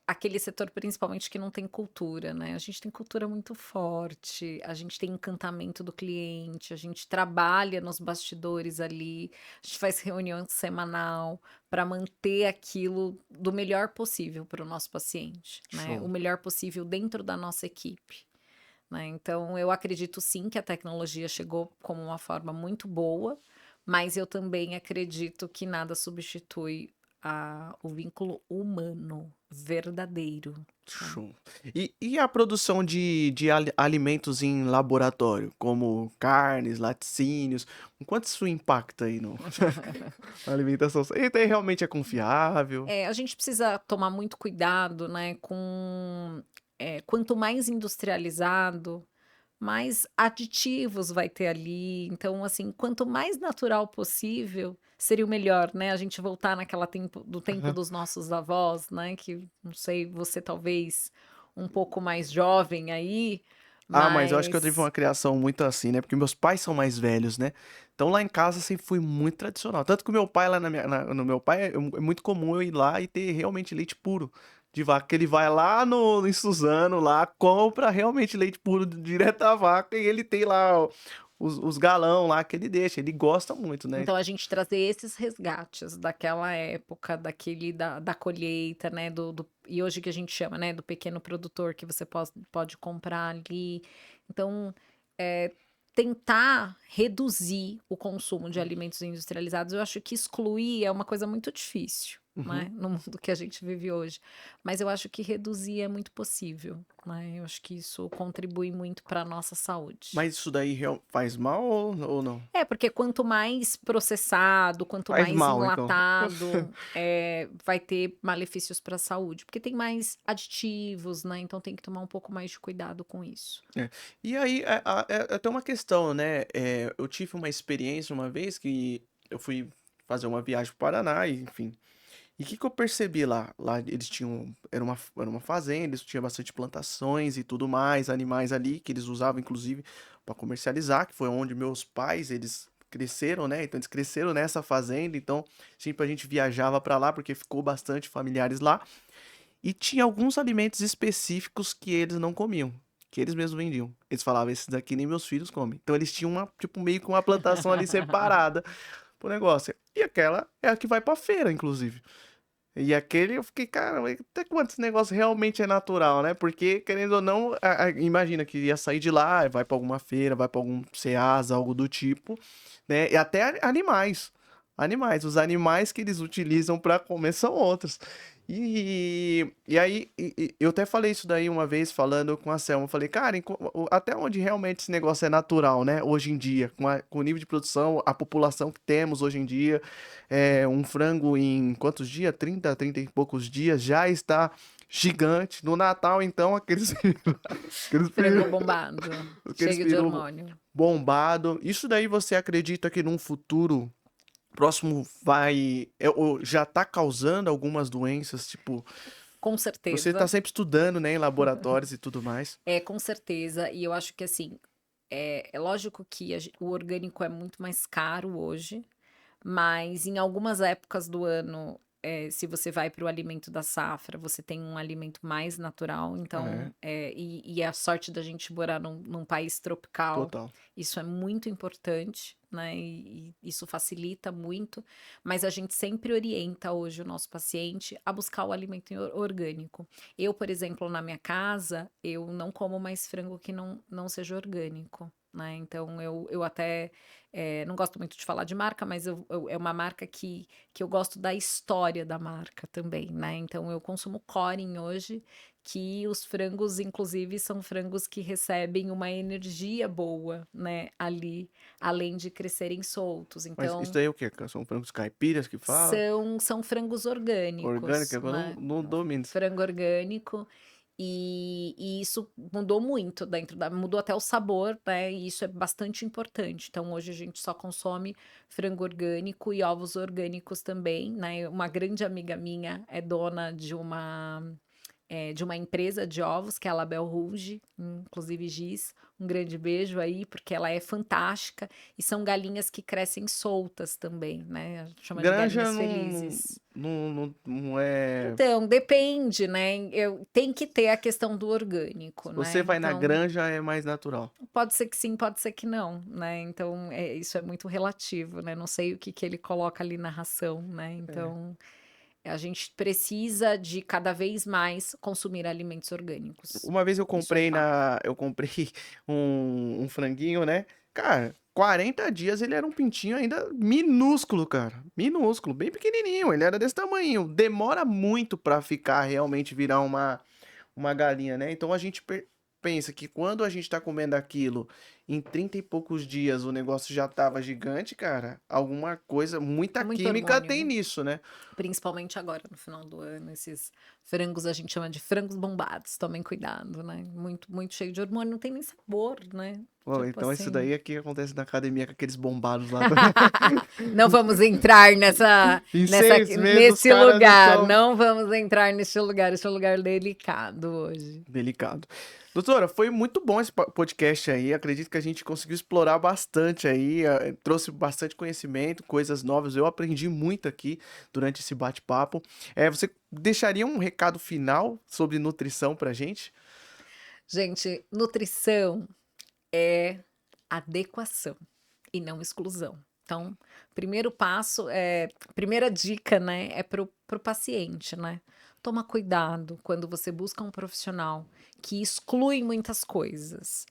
aquele setor principalmente que não tem cultura, né, a gente tem cultura muito forte, a gente tem encantamento do cliente, a gente trabalha nos bastidores ali, a gente faz reunião semanal para manter aquilo do melhor possível para o nosso paciente, né, o Show. melhor possível dentro da nossa equipe, né. Então eu acredito sim que a tecnologia chegou como uma forma muito boa, mas eu também acredito que nada substitui o vínculo humano, verdadeiro, né. Show. E a produção de alimentos em laboratório, como carnes, laticínios, o quanto isso impacta aí no na alimentação? E daí realmente é confiável? É, a gente precisa tomar muito cuidado, né, quanto mais industrializado, mais aditivos vai ter ali, então, assim, quanto mais natural possível, seria o melhor, né, a gente voltar naquela tempo Aham. dos nossos avós, né, que não sei, você talvez um pouco mais jovem aí, Ah, mas eu acho que eu tive mas uma criação muito assim, né, porque meus pais são mais velhos, né, então lá em casa sempre fui muito tradicional, tanto que o meu pai lá no meu pai é muito comum eu ir lá e ter realmente leite puro de vaca, que ele vai lá no em Suzano lá, compra realmente leite puro direto da vaca e ele tem lá os galão lá que ele deixa, ele gosta muito, né. então a gente trazer esses resgates daquela época, daquele da colheita, né, e hoje que a gente chama, né, do pequeno produtor que você pode comprar ali. Então, eh, tentar reduzir o consumo de alimentos industrializados, eu acho que excluir é uma coisa muito difícil, né, Uhum. no mundo que a gente vive hoje. Mas eu acho que reduzir é muito possível, né, eu acho que isso contribui muito para a nossa saúde. Mas isso daí faz mal ou não? É, porque quanto mais processado, quanto Faz mais mal então. enlatado, vai ter malefícios para a saúde, porque tem mais aditivos, né, então tem que tomar um pouco mais de cuidado com isso. É. E aí, é até uma questão, né, eu tive uma experiência uma vez que eu fui fazer uma viagem para o Paraná e enfim, e o que que eu percebi lá? Lá eles tinham era uma fazenda, eles tinham bastante plantações e tudo mais, animais ali que eles usavam inclusive para comercializar, que foi onde meus pais, eles cresceram, né, então eles cresceram nessa fazenda, então sempre a gente viajava para lá, porque ficou bastante familiares lá. E tinha alguns alimentos específicos que eles não comiam, que eles mesmos vendiam. Eles falavam: "Esses daqui nem meus filhos comem". Então eles tinham uma tipo, meio que uma plantação ali separada para o negócio. E aquela é a que vai pra feira, inclusive. E aquele eu fiquei: "Caramba, até quanto esse negócio realmente é natural, né?" Porque, querendo ou não, imagina que ia sair de lá, vai pra alguma feira, vai pra algum Ceasa, algo do tipo, né, e até animais. Animais, os animais que eles utilizam para comer são outros. E aí, eu até falei isso daí uma vez falando com a Selma, eu falei: "Cara, até onde realmente esse negócio é natural, né, hoje em dia, com o nível de produção, a população que temos hoje em dia, um frango em quantos dias? 30 e poucos dias gigante. No Natal, então, aqueles, aqueles Frango peru, bombado, aqueles cheio de peru hormônio. bombado. Isso daí você acredita que num futuro próximo ou já tá causando algumas doenças, tipo, Com você tá certeza. sempre estudando, né, em laboratórios e tudo mais. Com certeza. E eu acho que assim, é lógico que o orgânico é muito mais caro hoje, mas em algumas épocas do ano, se você vai para o alimento da safra, você tem um alimento mais natural. Ah, é? Então, e a sorte da gente morar num país tropical, Total. isso é muito importante, né? E isso facilita muito, mas a gente sempre orienta hoje o nosso paciente a buscar o alimento orgânico. Eu, por exemplo, na minha casa, eu não como mais frango que não seja orgânico, né? Então, eu até não gosto muito de falar de marca, mas é uma marca que eu gosto da história da marca também, né? Então, eu consumo Corin hoje, que os frangos, inclusive, são frangos que recebem uma energia boa, né? Ali, além de crescerem soltos. Mas isso Então, daí é o quê? São frangos caipiras que fala? são frangos Orgânica? orgânicos, Eu né? não domino isso. Frango orgânico. E isso mudou muito mudou até o sabor, né? E isso é bastante importante. Então, hoje a gente só consome frango orgânico e ovos orgânicos também, né? Uma grande amiga minha é dona de uma empresa de ovos, que é a Label Rouge, inclusive Giz, um grande beijo aí, porque ela é fantástica, e são galinhas que crescem soltas também, né? A gente chama de Granja galinhas felizes. não é. Então, depende, né? Tem que ter a questão do Se orgânico, né? você vai na Então, granja, é mais natural. pode ser que sim, pode ser que não, né? Então, isso é muito relativo, né? Não sei o que ele coloca ali na ração, né? É. Então, a gente precisa de cada vez mais consumir alimentos orgânicos. Uma vez Isso é fato. eu comprei um franguinho, né? Cara, 40 dias ele era um pintinho ainda minúsculo, cara. Minúsculo, bem pequenininho. Ele era desse tamanho. Demora muito pra ficar realmente virar uma galinha, né? Então a gente pensa que quando a gente tá comendo aquilo, em 30 e poucos dias o negócio já tava gigante, cara. Alguma coisa, muita Muito química hormônio, tem né? nisso, né? Principalmente agora, no final do ano, esses frangos a gente chama de frangos bombados. Tomem cuidado, né? Muito, muito cheio de hormônio, não tem nem sabor, né? Pô, Tipo então isso assim. daí é que acontece na academia com aqueles bombados lá também. Não vamos entrar Em 6 meses os nesse caras lugar. estão Não vamos entrar nesse lugar. Esse é um lugar delicado hoje. delicado. Doutora, foi muito bom esse podcast aí. Acredito que a gente conseguiu explorar bastante aí, trouxe bastante conhecimento, coisas novas. Eu aprendi muito aqui durante esse bate-papo. Você deixaria um recado final sobre nutrição pra gente? Gente, nutrição é adequação e não exclusão. Então, primeiro passo primeira dica, né, é pro paciente, né? Toma cuidado quando você busca um profissional que exclui muitas coisas.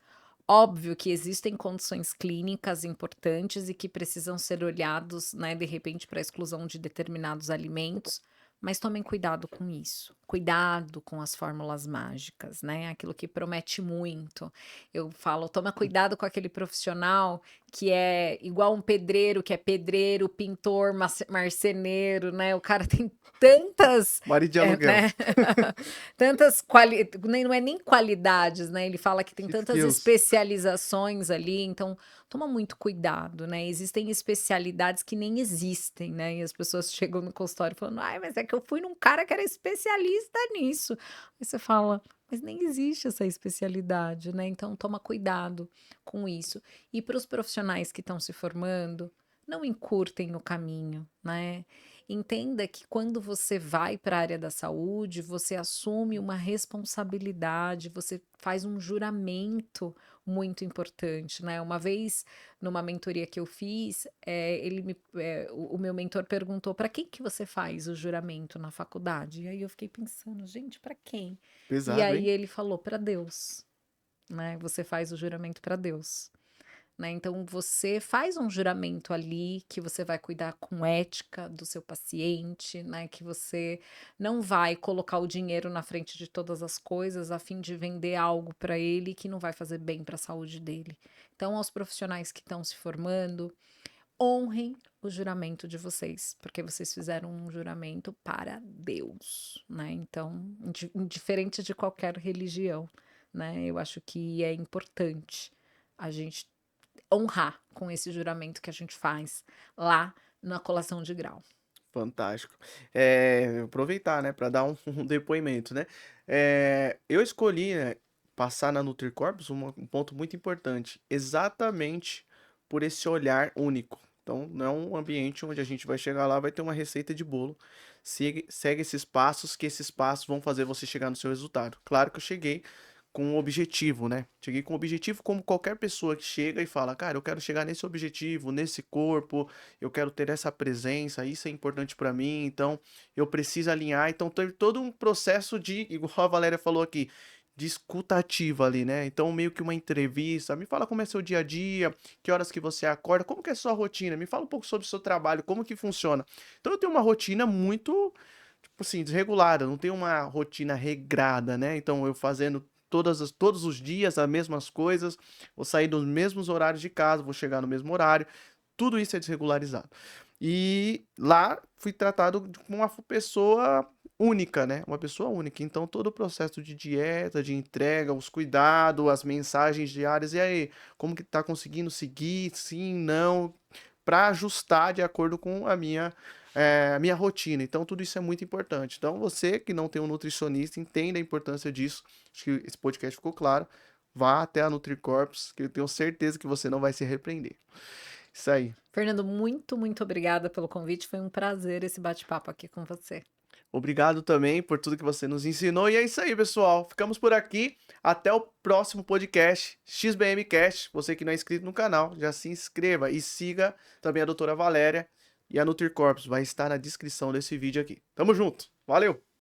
Óbvio que existem condições clínicas importantes e que precisam ser olhados, né, de repente, para a exclusão de determinados alimentos, mas tomem cuidado com isso. Cuidado com as fórmulas mágicas, né? Aquilo que promete muito. Eu falo, toma cuidado com aquele profissional que é igual um pedreiro, que é pedreiro, pintor, marceneiro, né? O cara tem tantas, Marido de aluguel. né? Não é nem qualidades, né? Ele fala que tem tantas Skills. especializações ali, então toma muito cuidado, né? Existem especialidades que nem existem, né? E as pessoas chegam no consultório falando, ai, mas é que eu fui num cara que era especialista nisso. Aí você fala, mas nem existe essa especialidade, né? Então toma cuidado com isso. E para os profissionais que estão se formando, não encurtem o caminho, né? Entenda que quando você vai para a área da saúde, você assume uma responsabilidade, você faz um juramento muito importante, né? Uma vez, numa mentoria que eu fiz, o meu mentor perguntou: para quem que você faz o juramento na faculdade? E aí eu fiquei pensando, gente, para quem? E Pesado, aí hein? ele falou: para Deus, né? Você faz o juramento para Deus. Né? Então, você faz um juramento ali que você vai cuidar com ética do seu paciente, né? Que você não vai colocar o dinheiro na frente de todas as coisas a fim de vender algo para ele que não vai fazer bem para a saúde dele. Então, aos profissionais que estão se formando, honrem o juramento de vocês, porque vocês fizeram um juramento para Deus, né? Então, indiferente de qualquer religião, né? Eu acho que é importante a gente honrar com esse juramento que a gente faz lá na colação de grau. Fantástico. Aproveitar, né, para dar um depoimento, né. Eu escolhi, né, passar na NutriCorpus um ponto muito importante, exatamente por esse olhar único. Então, não é um ambiente onde a gente vai chegar lá, vai ter uma receita de bolo, segue esses passos, que esses passos vão fazer você chegar no seu resultado. Claro que eu cheguei com um objetivo, né, cheguei com um objetivo como qualquer pessoa que chega e fala: "Cara, eu quero chegar nesse objetivo, nesse corpo, eu quero ter essa presença, isso é importante para mim, então eu preciso alinhar". Então teve todo um processo de, igual a Valéria falou aqui, de escuta ativa ali, né. Então meio que uma entrevista, me fala como é seu dia a dia, que horas que você acorda, como que é a sua rotina, me fala um pouco sobre o seu trabalho, como que funciona. Então eu tenho uma rotina muito, tipo assim, desregulada, não tenho uma rotina regrada, né. Então eu fazendo todos os dias as mesmas coisas, vou sair nos mesmos horários de casa, vou chegar no mesmo horário, tudo isso é desregularizado. E lá fui tratado como uma pessoa única, né, uma pessoa única. Então todo o processo de dieta, de entrega, os cuidados, as mensagens diárias: "E aí, como que tá conseguindo seguir? Sim, não", para ajustar de acordo com a minha rotina. Então tudo isso é muito importante. Então você que não tem um nutricionista, entenda a importância disso. Acho que esse podcast ficou claro. Vá até a NutriCorpus, que eu tenho certeza que você não vai se arrepender. Isso aí. Fernando, muito, muito obrigada pelo convite. Foi um prazer esse bate-papo aqui com você. Obrigado também por tudo que você nos ensinou. E é isso aí, pessoal. Ficamos por aqui. Até o próximo podcast, XBM Cast. Você que não é inscrito no canal, já se inscreva e siga também a doutora Valéria e a NutriCorpus. Vai estar na descrição desse vídeo aqui. Tamo junto. Valeu!